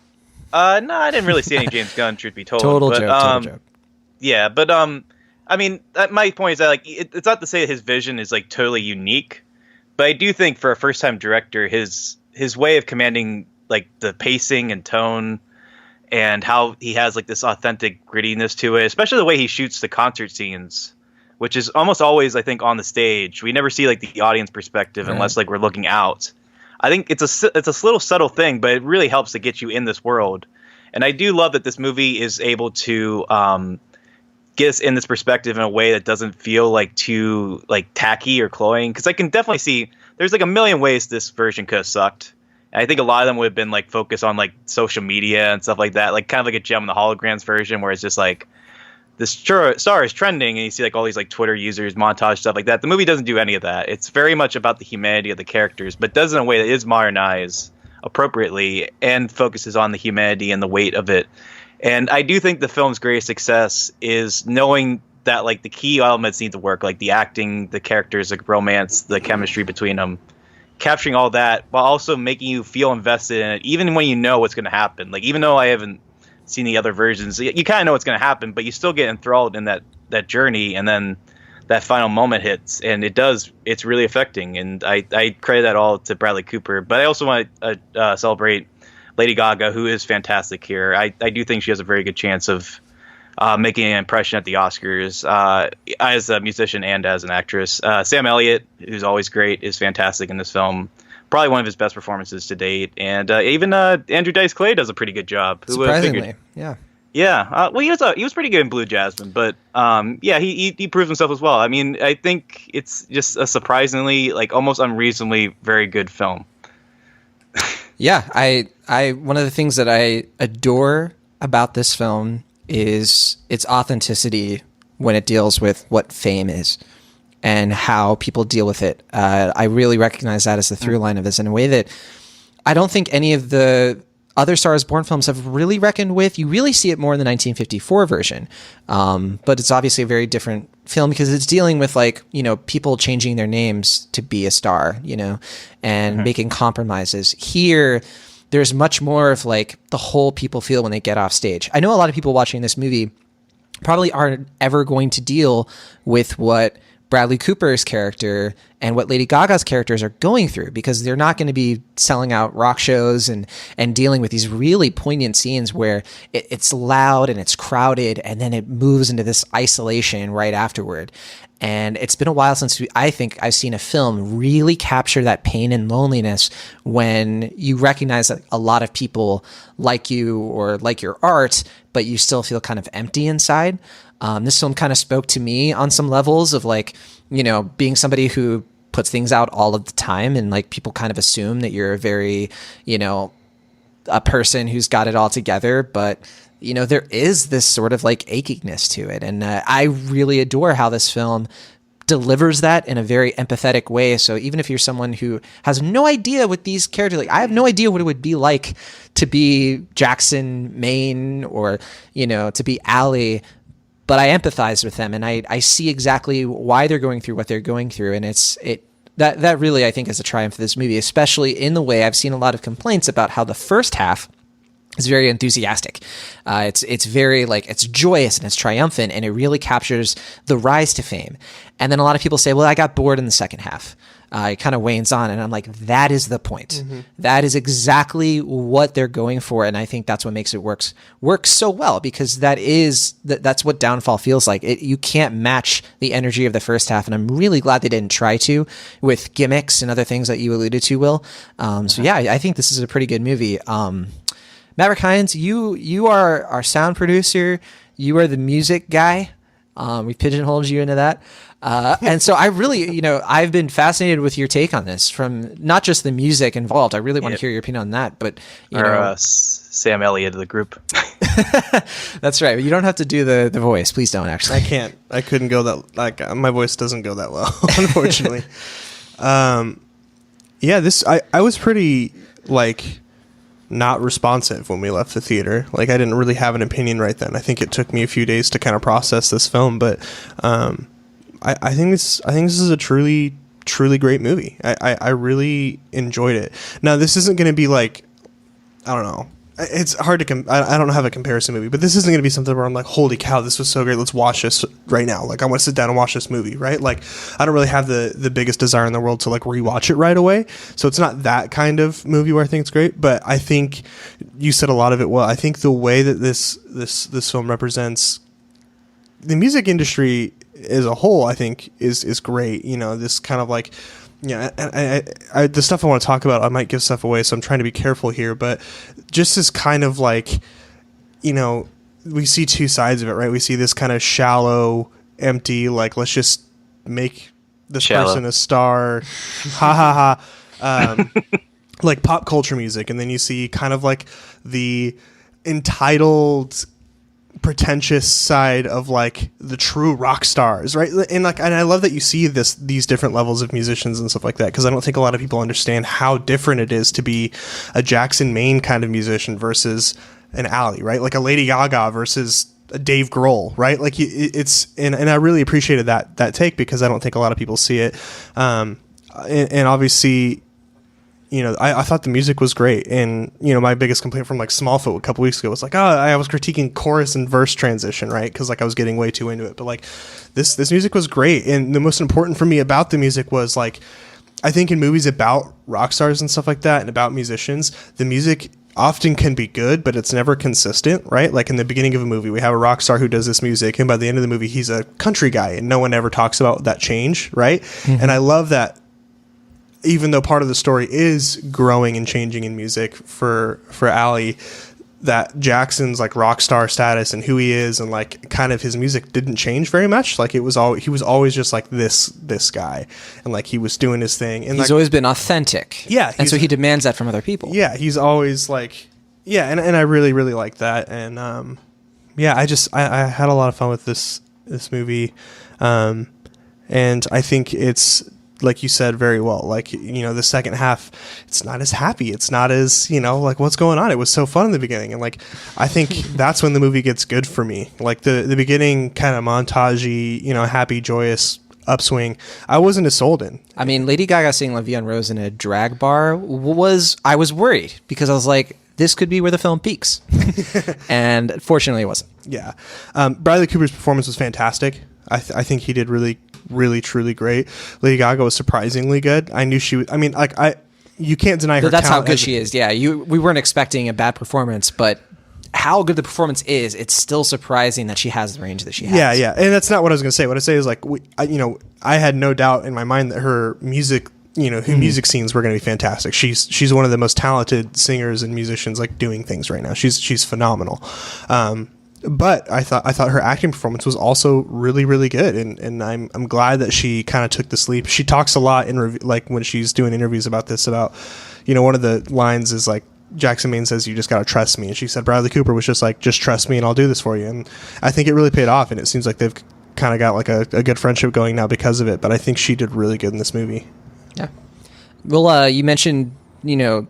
No, I didn't really see any James Gunn, truth be told. Total but, joke. Yeah, but I mean, my point is that like it's not to say that his vision is like totally unique, but I do think for a first-time director, his way of commanding like the pacing and tone, and how he has like this authentic grittiness to it, especially the way he shoots the concert scenes, which is almost always, I think, on the stage. We never see like the audience perspective unless like we're looking out. I think it's a little subtle thing, but it really helps to get you in this world. And I do love that this movie is able to get us in this perspective in a way that doesn't feel like too like tacky or cloying. Because I can definitely see there's like a million ways this version could have sucked. And I think a lot of them would have been like focused on like social media and stuff like that, like kind of like a Gem and the Holograms version, where it's just like the star is trending and you see like all these like Twitter users, montage, stuff like that. The movie doesn't do any of that. It's very much about the humanity of the characters, but does it in a way that is modernized appropriately and focuses on the humanity and the weight of it. And I do think the film's greatest success is knowing that like the key elements need to work, like the acting, the characters, like romance, the chemistry between them, capturing all that while also making you feel invested in it, even when you know what's going to happen. Like, even though I haven't seen the other versions, you kind of know what's going to happen, but you still get enthralled in that journey, and then that final moment hits, and it's really affecting. And I credit that all to Bradley Cooper, but I also want to celebrate Lady Gaga, who is fantastic here. I do think she has a very good chance of making an impression at the Oscars as a musician and as an actress. Sam Elliott, who's always great, is fantastic in this film. Probably one of his best performances to date. And even Andrew Dice Clay does a pretty good job. Surprisingly, yeah. Yeah, well, he was pretty good in Blue Jasmine, but yeah, he proves himself as well. I mean, I think it's just a surprisingly, like, almost unreasonably very good film. Yeah, I one of the things that I adore about this film is its authenticity when it deals with what fame is and how people deal with it. I really recognize that as the through line of this in a way that I don't think any of the other Star is Born films have really reckoned with. You really see it more in the 1954 version. But it's obviously a very different film because it's dealing with, like, you know, people changing their names to be a star, you know, and making compromises. Here, there's much more of like the whole people feel when they get off stage. I know a lot of people watching this movie probably aren't ever going to deal with what Bradley Cooper's character and what Lady Gaga's characters are going through, because they're not going to be selling out rock shows and dealing with these really poignant scenes where it's loud and it's crowded and then it moves into this isolation right afterward. And it's been a while since I think I've seen a film really capture that pain and loneliness when you recognize that a lot of people like you or like your art, but you still feel kind of empty inside. This film kind of spoke to me on some levels of, like, you know, being somebody who puts things out all of the time and like people kind of assume that you're a very, you know, a person who's got it all together, but you know, there is this sort of like achiness to it. And I really adore how this film delivers that in a very empathetic way. So even if you're someone who has no idea what these characters, like, I have no idea what it would be like to be Jackson Maine or, you know, to be Allie, but I empathize with them and I see exactly why they're going through what they're going through. And that really, I think, is a triumph for this movie, especially in the way I've seen a lot of complaints about how the first half is very enthusiastic. It's very, like, it's joyous and it's triumphant, and it really captures the rise to fame. And then a lot of people say, well, I got bored in the second half. It kind of wanes on, and I'm like, that is the point. Mm-hmm. That is exactly what they're going for, and I think that's what makes it work so well, because that's what Downfall feels like. You can't match the energy of the first half, and I'm really glad they didn't try to with gimmicks and other things that you alluded to, Will. So yeah, I think this is a pretty good movie. Maverick Hines, you are our sound producer. You are the music guy. We pigeonholed you into that. And so I really, you know, I've been fascinated with your take on this, from not just the music involved. I really want to hear your opinion on that, but you know, Sam Elliott of the group. That's right. But you don't have to do the voice. Please don't, actually. I can't. I couldn't go that, like, my voice doesn't go that low, unfortunately. Yeah, I was pretty, like, not responsive when we left the theater. Like, I didn't really have an opinion right then. I think it took me a few days to kind of process this film, but I think this is a truly truly great movie. I really enjoyed it. Now, this isn't going to be like, I don't know. It's hard to I don't have a comparison movie, but this isn't going to be something where I'm like, holy cow, this was so great. Let's watch this right now. Like, I want to sit down and watch this movie, right? Like, I don't really have the biggest desire in the world to like rewatch it right away. So it's not that kind of movie where I think it's great, but I think you said a lot of it well. I think the way that this film represents the music industry as a whole, I think is great. You know, this kind of like, I the stuff I want to talk about, I might give stuff away, so I'm trying to be careful here. But just this kind of like, you know, we see two sides of it, right? We see this kind of shallow, empty, like, let's just make this person a star, ha ha ha, like pop culture music. And then you see kind of like the entitled, pretentious side of like the true rock stars, right? And I love that you see these different levels of musicians and stuff like that, because I don't think a lot of people understand how different it is to be a Jackson Maine kind of musician versus an Ally, right? Like a Lady Gaga versus a Dave Grohl, right? Like it's and I really appreciated that take, because I don't think a lot of people see it. And obviously, you know, I thought the music was great. And, you know, my biggest complaint from like Smallfoot a couple weeks ago was like, I was critiquing chorus and verse transition, right? Because like I was getting way too into it. But like this music was great. And the most important for me about the music was like, I think in movies about rock stars and stuff like that and about musicians, the music often can be good, but it's never consistent, right? Like in the beginning of a movie, we have a rock star who does this music, and by the end of the movie, he's a country guy, and no one ever talks about that change, right? Mm-hmm. And I love that. Even though part of the story is growing and changing in music for Ally, that Jackson's like rock star status and who he is and like kind of his music didn't change very much. Like he was always just like this guy, and like he was doing his thing. And he's always been authentic. Yeah, and so he demands that from other people. Yeah, he's always like, yeah, and I really like that. And yeah, I had a lot of fun with this movie, and I think it's, like you said very well, like, you know, the second half, it's not as happy. It's not as, you know, like what's going on. It was so fun in the beginning. And like, I think that's when the movie gets good for me. Like the beginning kind of montagey, you know, happy, joyous upswing, I wasn't as sold in. I mean, Lady Gaga singing La Vie en Rose in a drag bar I was worried, because I was like, this could be where the film peaks. And fortunately it wasn't. Yeah. Bradley Cooper's performance was fantastic. I think he did really truly great. Lady Gaga was surprisingly good. I knew she was, I mean, like you can't deny her that's talent. How good she is. Yeah. We weren't expecting a bad performance, but how good the performance is, it's still surprising that she has the range that she has. Yeah. And that's not what I was going to say. What I say is like, I had no doubt in my mind that her music, you know, her music scenes were going to be fantastic. She's one of the most talented singers and musicians like doing things right now. She's phenomenal. But I thought her acting performance was also really good, and I'm glad that she kind of took this leap. She talks a lot in like when she's doing interviews about this, about, you know, one of the lines is like, Jackson Maine says, "You just gotta trust me," and she said Bradley Cooper was just like, "Just trust me and I'll do this for you." And I think it really paid off, and it seems like they've kind of got like a good friendship going now because of it. But I think she did really good in this movie. Yeah. Well, you mentioned, you know,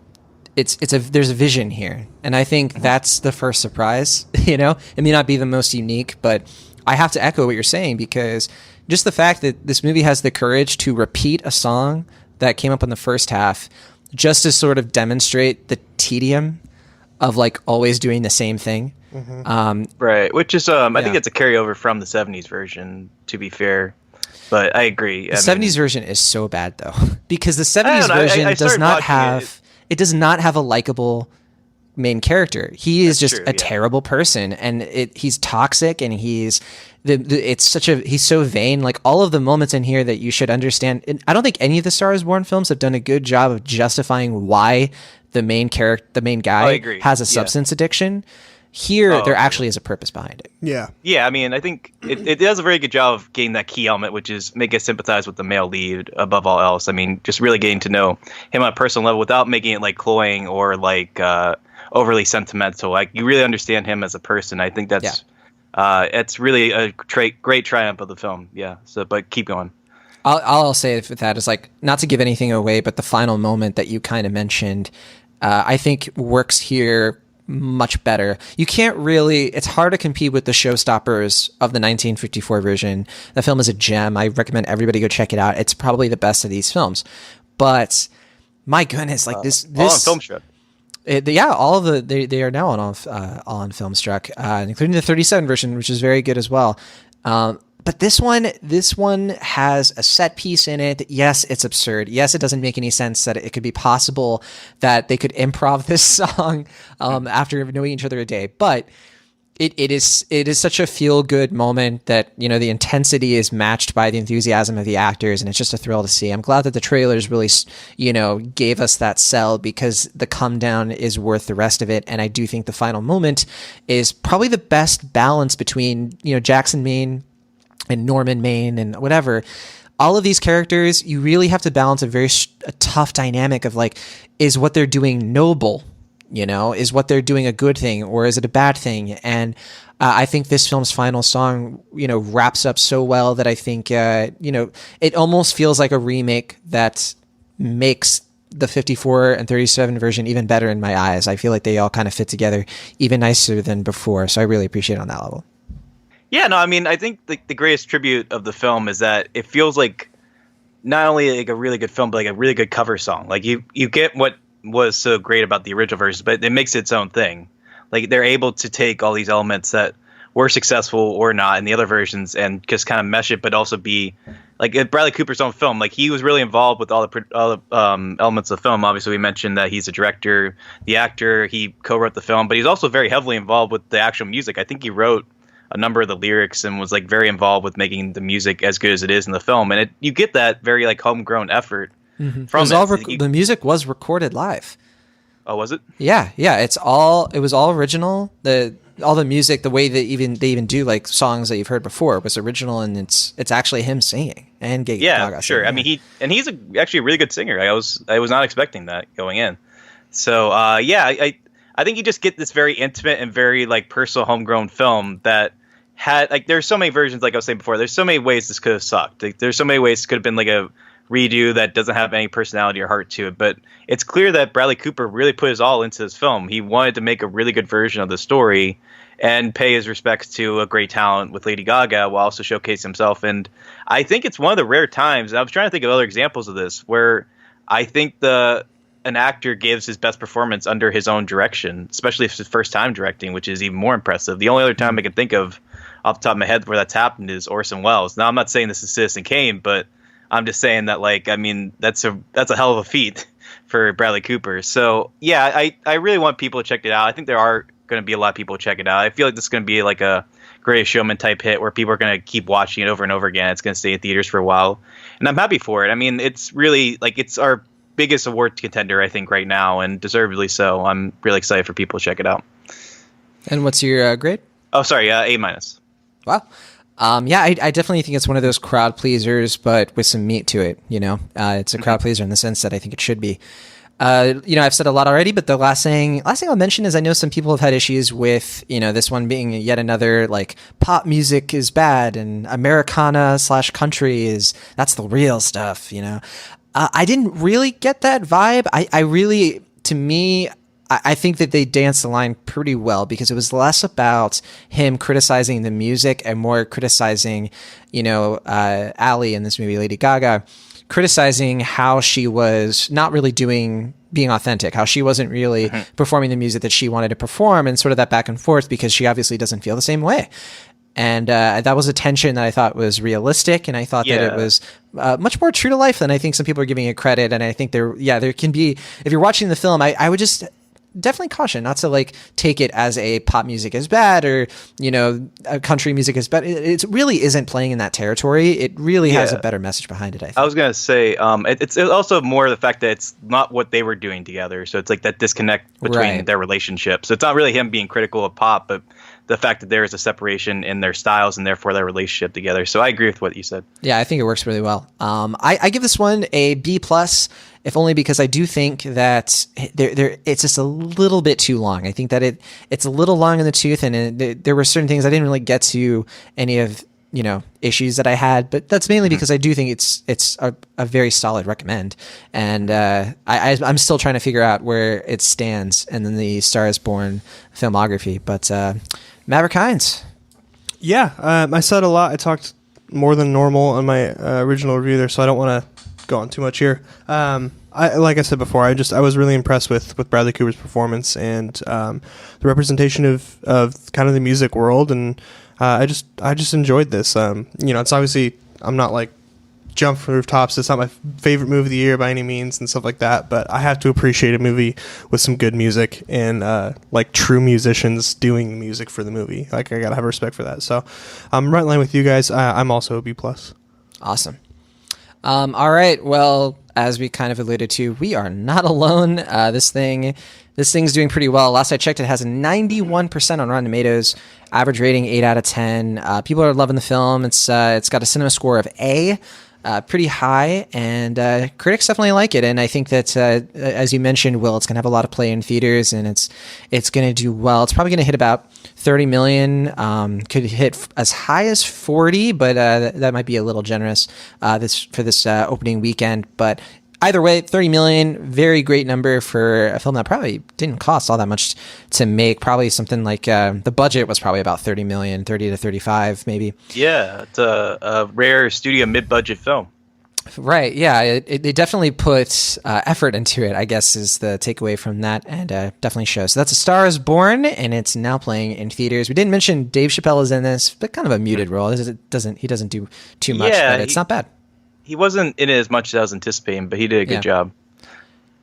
there's a vision here, and I think that's the first surprise. You know, it may not be the most unique, but I have to echo what you're saying, because just the fact that this movie has the courage to repeat a song that came up in the first half, just to sort of demonstrate the tedium of like always doing the same thing. Mm-hmm. Right, which is I think it's a carryover from the 70s version, to be fair. But I agree. The 70s version is so bad though, because the 70s version does not have it does not have a likable main character. He is just a terrible person, and he's toxic, and he's so vain. Like all of the moments in here that you should understand. And I don't think any of the Star is Born films have done a good job of justifying why the main guy has a substance addiction. Here, there actually is a purpose behind it. Yeah. Yeah, I mean, I think it does a very good job of getting that key element, which is make us sympathize with the male lead above all else. I mean, just really getting to know him on a personal level without making it like cloying or like overly sentimental. Like you really understand him as a person. I think that's it's really a great triumph of the film. Yeah. So, but keep going. I'll say with that is like, not to give anything away, but the final moment that you kind of mentioned, I think works here much better. You can't really, it's hard to compete with the showstoppers of the 1954 version. The film is a gem. I recommend everybody go check it out. It's probably the best of these films. But my goodness, like this all on Filmstruck. All of they are now all on Filmstruck, including the 37 version, which is very good as well. But this one has a set piece in it. Yes, it's absurd. Yes, it doesn't make any sense that it could be possible that they could improv this song after knowing each other a day. But it is such a feel good moment that, you know, the intensity is matched by the enthusiasm of the actors, and it's just a thrill to see. I'm glad that the trailers really, you know, gave us that sell, because the come down is worth the rest of it. And I do think the final moment is probably the best balance between, you know, Jackson Maine and Norman Maine and whatever. All of these characters, you really have to balance a tough dynamic of, like, is what they're doing noble? You know, is what they're doing a good thing, or is it a bad thing? And I think this film's final song, you know, wraps up so well that I think, you know, it almost feels like a remake that makes the 54 and 37 version even better in my eyes. I feel like they all kind of fit together even nicer than before. So I really appreciate it on that level. Yeah, no, I mean, I think the greatest tribute of the film is that it feels like not only like a really good film, but like a really good cover song. Like you get what was so great about the original version, but it makes its own thing. Like they're able to take all these elements that were successful or not in the other versions and just kind of mesh it, but also be like Bradley Cooper's own film. Like he was really involved with all the elements of the film. Obviously, we mentioned that he's a director, the actor, he co-wrote the film, but he's also very heavily involved with the actual music. I think he wrote a number of the lyrics and was like very involved with making the music as good as it is in the film. And you get that very like homegrown effort from it. The music was recorded live. Oh, was it? Yeah. It was all original. All the music, the way they even do like songs that you've heard before was original, and it's actually him singing and Gaga sure. Singing. I mean, he's actually a really good singer. I was not expecting that going in. So I think you just get this very intimate and very like personal homegrown film that had like, there's so many versions, like I was saying before, there's so many ways this could have sucked. Like, there's so many ways it could have been like a redo that doesn't have any personality or heart to it. But it's clear that Bradley Cooper really put his all into this film. He wanted to make a really good version of the story and pay his respects to a great talent with Lady Gaga while also showcasing himself. And I think it's one of the rare times, and I was trying to think of other examples of this, where I think an actor gives his best performance under his own direction, especially if it's his first time directing, which is even more impressive. The only other time I can think of off the top of my head where that's happened is Orson Welles. Now, I'm not saying this is Citizen Kane, but I'm just saying that, like, I mean, that's a hell of a feat for Bradley Cooper. So, yeah, I really want people to check it out. I think there are going to be a lot of people who check it out. I feel like this is going to be like a Greatest Showman type hit where people are going to keep watching it over and over again. It's going to stay in theaters for a while. And I'm happy for it. I mean, it's really, like, it's our biggest award contender, I think, right now, and deservedly so. I'm really excited for people to check it out. And what's your grade? Oh, sorry, A-. Wow. I definitely think it's one of those crowd pleasers, but with some meat to it. You know, it's a crowd pleaser in the sense that I think it should be. You know, I've said a lot already, but the last thing I'll mention is I know some people have had issues with, you know, this one being yet another like pop music is bad and Americana / country that's the real stuff. You know, I didn't really get that vibe. I think that they danced the line pretty well, because it was less about him criticizing the music and more criticizing, you know, Ally in this movie, Lady Gaga, criticizing how she was not really being authentic, how she wasn't really performing the music that she wanted to perform, and sort of that back and forth, because she obviously doesn't feel the same way. And that was a tension that I thought was realistic, and I thought that it was much more true to life than I think some people are giving it credit. And I think there can be, if you're watching the film, I would just definitely caution not to like take it as a pop music is bad, or, you know, country music is bad. It really isn't playing in that territory. It really has a better message behind it, I think. I was going to say, it's also more the fact that it's not what they were doing together. So it's like that disconnect between their relationship. So it's not really him being critical of pop, but the fact that there is a separation in their styles and therefore their relationship together. So I agree with what you said. Yeah, I think it works really well. I give this one a B+, if only because I do think that it's just a little bit too long. I think that it's a little long in the tooth, and there were certain things I didn't really get to any of issues that I had, but that's mainly because I do think it's a very solid recommend, and I'm still trying to figure out where it stands and then the Star is Born filmography. But Maverick Hines. Yeah, I said a lot. I talked more than normal on my original review there, so I don't want to go on too much here. Like I said before, I was really impressed with Bradley Cooper's performance and the representation of kind of the music world, and I just enjoyed this. It's obviously, I'm not like jump from rooftops. It's not my favorite movie of the year by any means and stuff like that, but I have to appreciate a movie with some good music and like true musicians doing music for the movie. Like, I gotta have respect for that. So I'm right in line with you guys. I'm also a B+. Awesome. All right. Well, as we kind of alluded to, we are not alone. This thing's doing pretty well. Last I checked, it has a 91% on Rotten Tomatoes, average rating 8 out of 10. People are loving the film. It's got a cinema score of A, pretty high, and critics definitely like it. And I think that, as you mentioned, Will, it's going to have a lot of play in theaters, and it's going to do well. It's probably going to hit about 30 million, could hit as high as 40, but that might be a little generous for this opening weekend. But either way, 30 million, very great number for a film that probably didn't cost all that much to make. Probably something like the budget was probably about 30 million, 30 to 35 maybe. Yeah, it's a rare studio mid-budget film. Right, yeah, they definitely put effort into it, I guess, is the takeaway from that, and definitely shows. So that's A Star is Born, and it's now playing in theaters. We didn't mention Dave Chappelle is in this, but kind of a muted role. He doesn't do too much, but it's not bad. He wasn't in it as much as I was anticipating, but he did a good job.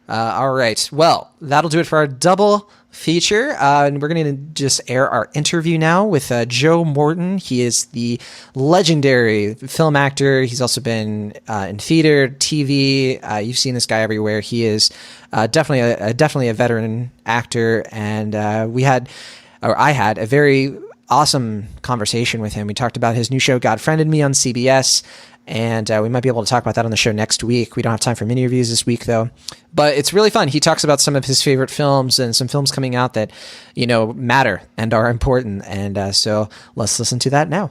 All right, well, that'll do it for our double feature, and we're going to just air our interview now with Joe Morton. He is the legendary film actor. He's also been in theater, TV. You've seen this guy everywhere. He is definitely a veteran actor, and I had a very awesome conversation with him. We talked about his new show, God Friended Me, on CBS. And we might be able to talk about that on the show next week. We don't have time for mini reviews this week, though. But it's really fun. He talks about some of his favorite films and some films coming out that, matter and are important. And so let's listen to that now.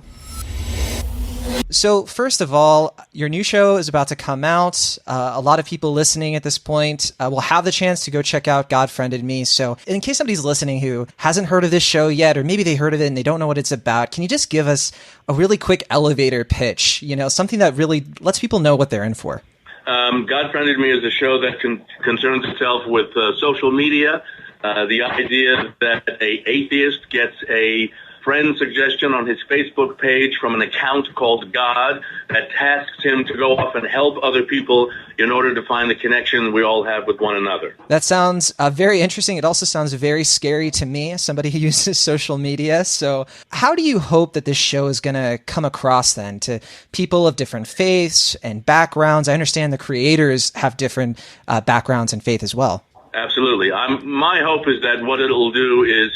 So first of all, your new show is about to come out. A lot of people listening at this point will have the chance to go check out God Friended Me. So in case somebody's listening who hasn't heard of this show yet, or maybe they heard of it and they don't know what it's about, can you just give us a really quick elevator pitch? Something that really lets people know what they're in for. God Friended Me is a show that concerns itself with social media. The idea that an atheist gets a friend suggestion on his Facebook page from an account called God that tasks him to go off and help other people in order to find the connection we all have with one another. That sounds very interesting. It also sounds very scary to me, somebody who uses social media. So how do you hope that this show is going to come across then to people of different faiths and backgrounds? I understand the creators have different backgrounds and faith as well. Absolutely. My hope is that what it'll do is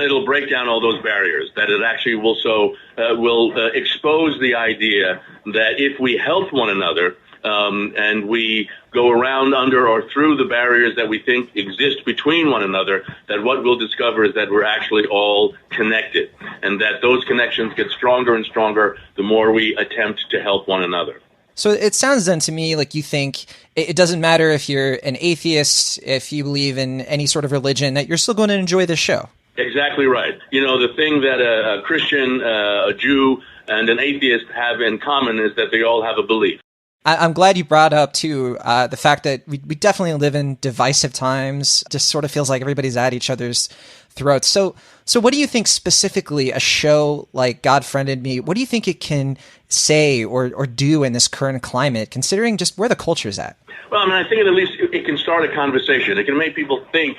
it'll break down all those barriers, that it actually will expose the idea that if we help one another and we go around under or through the barriers that we think exist between one another, that what we'll discover is that we're actually all connected, and that those connections get stronger and stronger the more we attempt to help one another. So it sounds then to me like you think it doesn't matter if you're an atheist, if you believe in any sort of religion, that you're still going to enjoy this show. Exactly right. The thing that a Christian, a Jew, and an atheist have in common is that they all have a belief. I'm glad you brought up, too, the fact that we definitely live in divisive times. Just sort of feels like everybody's at each other's throats. So what do you think specifically a show like God Friended Me, what do you think it can say or do in this current climate, considering just where the culture's at? Well, I think at least it can start a conversation. It can make people think,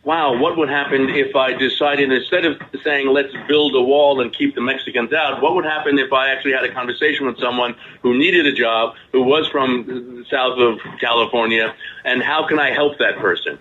wow, what would happen if I decided, instead of saying, let's build a wall and keep the Mexicans out, what would happen if I actually had a conversation with someone who needed a job, who was from south of California, and how can I help that person?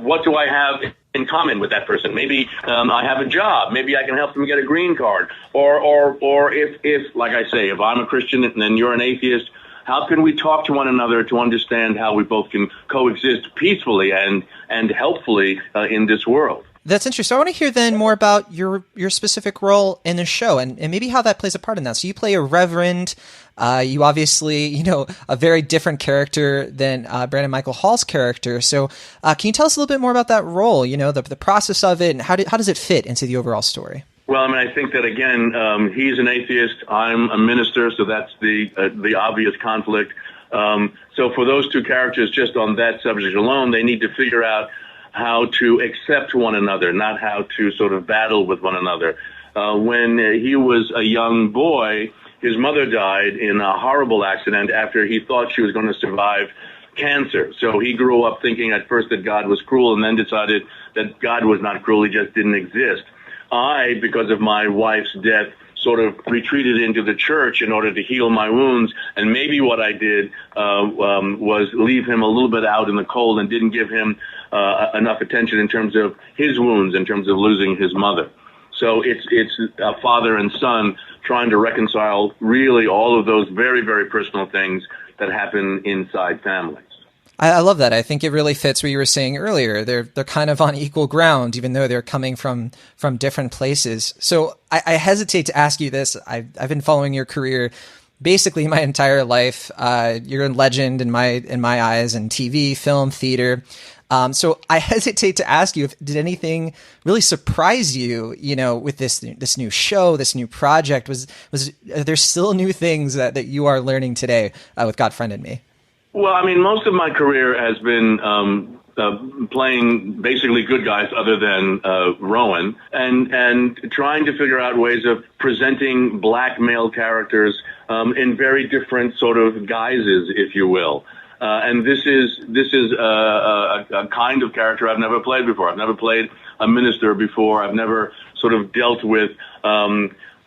What do I have in common with that person? Maybe I have a job. Maybe I can help them get a green card. Or if, like I say, if I'm a Christian and you're an atheist, how can we talk to one another to understand how we both can coexist peacefully and helpfully in this world? That's interesting. I want to hear then more about your specific role in the show and maybe how that plays a part in that. So you play a reverend. You obviously, a very different character than Brandon Michael Hall's character. So can you tell us a little bit more about that role, the process of it, and how does it fit into the overall story? Well, I mean, I think that, again, he's an atheist. I'm a minister, so that's the obvious conflict. So for those two characters, just on that subject alone, they need to figure out how to accept one another, not how to sort of battle with one another. When he was a young boy, his mother died in a horrible accident after he thought she was going to survive cancer. So he grew up thinking at first that God was cruel and then decided that God was not cruel, he just didn't exist. I, because of my wife's death, sort of retreated into the church in order to heal my wounds, and maybe what I did was leave him a little bit out in the cold and didn't give him enough attention in terms of his wounds, in terms of losing his mother. So it's a father and son trying to reconcile really all of those very, very personal things that happen inside families. I love that. I think it really fits what you were saying earlier. They're kind of on equal ground, even though they're coming from different places. So I hesitate to ask you this. I've been following your career basically my entire life. You're a legend in my eyes in TV, film, theater. So I hesitate to ask you if did anything really surprise you, with this new show, this new project? Are there still new things that you are learning today with God Friended Me? Well, I mean, most of my career has been playing basically good guys other than Rowan, and trying to figure out ways of presenting black male characters in very different sort of guises, if you will. And this is a kind of character I've never played before. I've never played a minister before. I've never sort of dealt with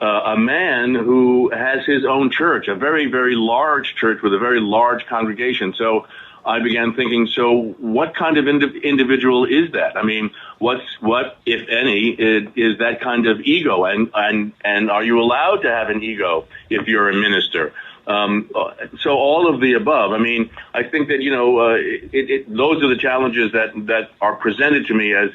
a man who has his own church, a very, very large church with a very large congregation. So I began thinking, so what kind of individual is that? I mean, what, if any, is that kind of ego? And are you allowed to have an ego if you're a minister? So all of the above. I mean, I think that, those are the challenges that are presented to me as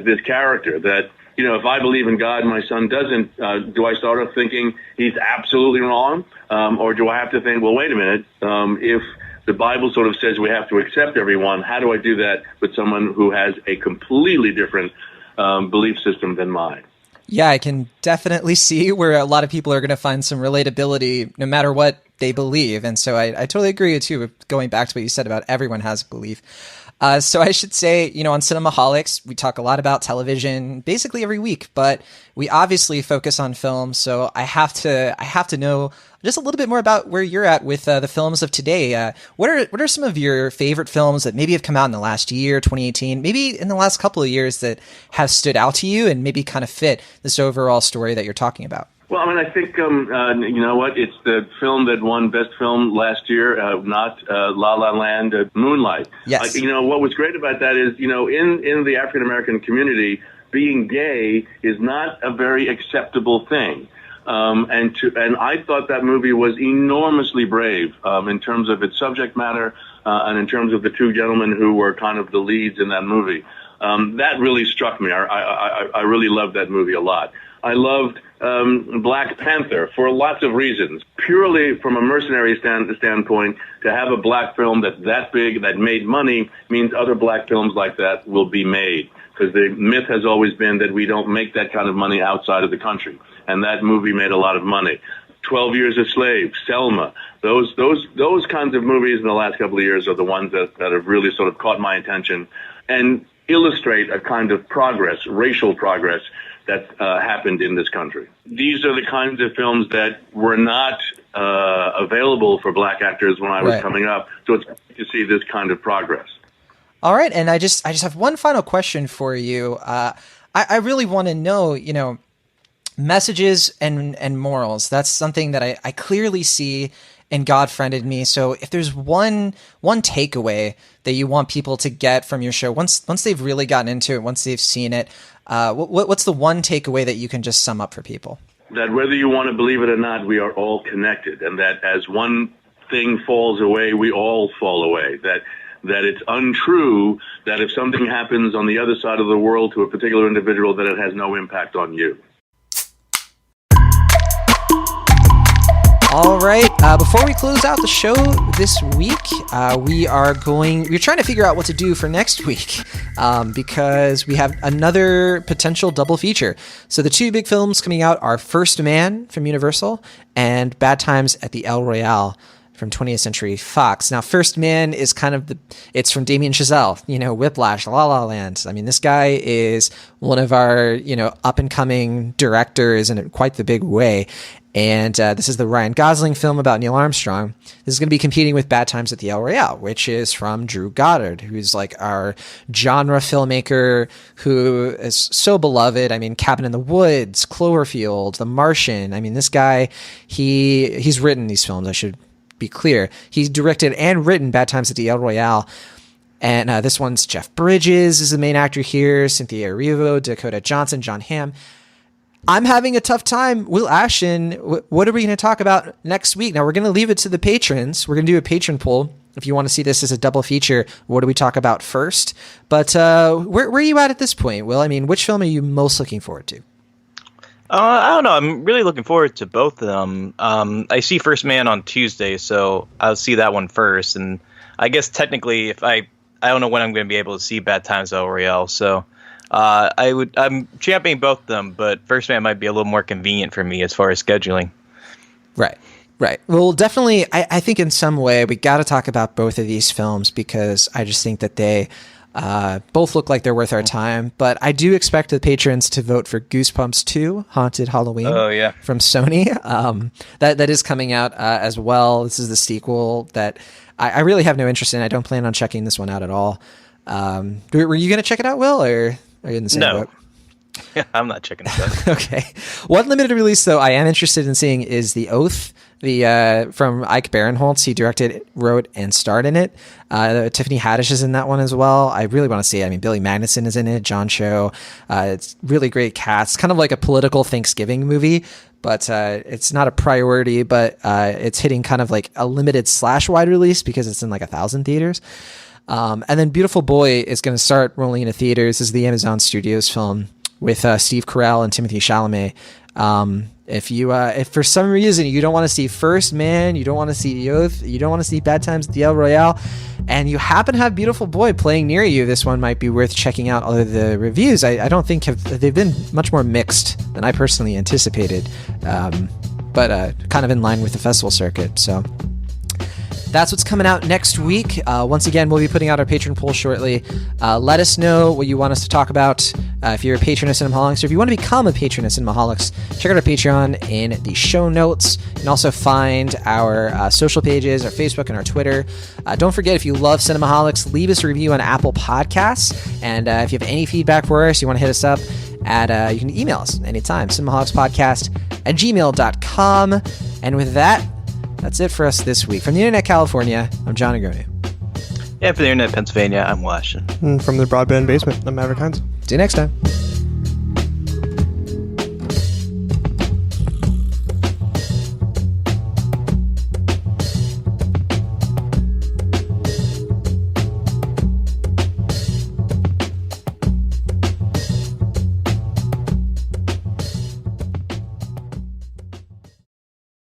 this character that, if I believe in God, my son doesn't, do I start off thinking he's absolutely wrong? Or do I have to think, well, wait a minute, if the Bible sort of says we have to accept everyone, how do I do that with someone who has a completely different belief system than mine? Yeah, I can definitely see where a lot of people are going to find some relatability no matter what they believe. And so I totally agree with you, going back to what you said about everyone has a belief. So I should say, on Cinemaholics, we talk a lot about television basically every week, but we obviously focus on film. So I have to know just a little bit more about where you're at with the films of today. What are some of your favorite films that maybe have come out in the last year, 2018, maybe in the last couple of years that have stood out to you and maybe kind of fit this overall story that you're talking about? Well, I mean, I think, you know what, it's the film that won Best Film last year, not La La Land, Moonlight. Yes. What was great about that is, in the African-American community, being gay is not a very acceptable thing. And I thought that movie was enormously brave in terms of its subject matter and in terms of the two gentlemen who were kind of the leads in that movie. That really struck me. I really loved that movie a lot. I loved Black Panther for lots of reasons. Purely from a mercenary standpoint, to have a black film that's that big, that made money, means other black films like that will be made. Because the myth has always been that we don't make that kind of money outside of the country. And that movie made a lot of money. 12 Years a Slave, Selma, those kinds of movies in the last couple of years are the ones that have really sort of caught my attention and illustrate a kind of progress, racial progress, that happened in this country. These are the kinds of films that were not available for black actors when I was coming up. So it's great to see this kind of progress. All right, and I just have one final question for you. I really want to know, messages and morals. That's something that I clearly see in God Friended Me. So if there's one takeaway that you want people to get from your show, once they've really gotten into it, once they've seen it, what's the one takeaway that you can just sum up for people? That whether you want to believe it or not, we are all connected, and that as one thing falls away, we all fall away. That that it's untrue that if something happens on the other side of the world to a particular individual, that it has no impact on you. All right. Before we close out the show this week, we're trying to figure out what to do for next week because we have another potential double feature. So the two big films coming out are First Man from Universal and Bad Times at the El Royale from 20th Century Fox. Now, First Man is it's from Damien Chazelle, Whiplash, La La Land. I mean, this guy is one of our, up and coming directors in quite the big way. And this is the Ryan Gosling film about Neil Armstrong. This is going to be competing with Bad Times at the El Royale, which is from Drew Goddard, who's like our genre filmmaker who is so beloved. I mean, Cabin in the Woods, Cloverfield, The Martian. I mean, this guy, he's written these films, I should be clear. He's directed and written Bad Times at the El Royale. And this one's Jeff Bridges is the main actor here, Cynthia Erivo, Dakota Johnson, John Hamm. I'm having a tough time. Will Ashton, what are we going to talk about next week? Now, we're going to leave it to the patrons. We're going to do a patron poll. If you want to see this as a double feature, what do we talk about first? But where are you at this point, Will? I mean, which film are you most looking forward to? I don't know. I'm really looking forward to both of them. I see First Man on Tuesday, so I'll see that one first. And I guess technically, if I don't know when I'm going to be able to see Bad Times at El Royale, so I'm championing both of them, but First Man might be a little more convenient for me as far as scheduling. Right. Well, definitely, I think in some way we got to talk about both of these films because I just think that they both look like they're worth our time. But I do expect the patrons to vote for Goosebumps 2, Haunted Halloween from Sony. That is coming out as well. This is the sequel that I really have no interest in. I don't plan on checking this one out at all. Were you going to check it out, Will, or are you in the same boat? Yeah, I'm not checking it out. Okay. One limited release, though, I am interested in seeing is The Oath, from Ike Barinholtz. He directed, wrote, and starred in it. Tiffany Haddish is in that one as well. I really want to see it. I mean, Billy Magnuson is in it, John Cho. It's really great cast. It's kind of like a political Thanksgiving movie, but it's not a priority, but it's hitting kind of like a limited / wide release because it's in like 1,000 theaters. And then Beautiful Boy is going to start rolling into theaters. This is the Amazon Studios film with Steve Carell and Timothée Chalamet. If for some reason you don't want to see First Man, you don't want to see The Oath, you don't want to see Bad Times at the El Royale, and you happen to have Beautiful Boy playing near you, this one might be worth checking out. Although the reviews, I don't think they've been much more mixed than I personally anticipated, but kind of in line with the festival circuit. So that's what's coming out next week. Once again, we'll be putting out our patron poll shortly. Let us know what you want us to talk about. If you're a patron of Cinemaholics, or if you want to become a patron of Cinemaholics, check out our Patreon in the show notes. You can also find our social pages, our Facebook and our Twitter. Don't forget, if you love Cinemaholics, leave us a review on Apple Podcasts. And if you have any feedback for us, you want to hit us up, you can email us anytime, cinemaholicspodcast@gmail.com. And with that, that's it for us this week. From the Internet California, I'm John Agronu. Yeah, for the Internet Pennsylvania, I'm Washington. From the Broadband Basement, I'm Maverick Hines. See you next time.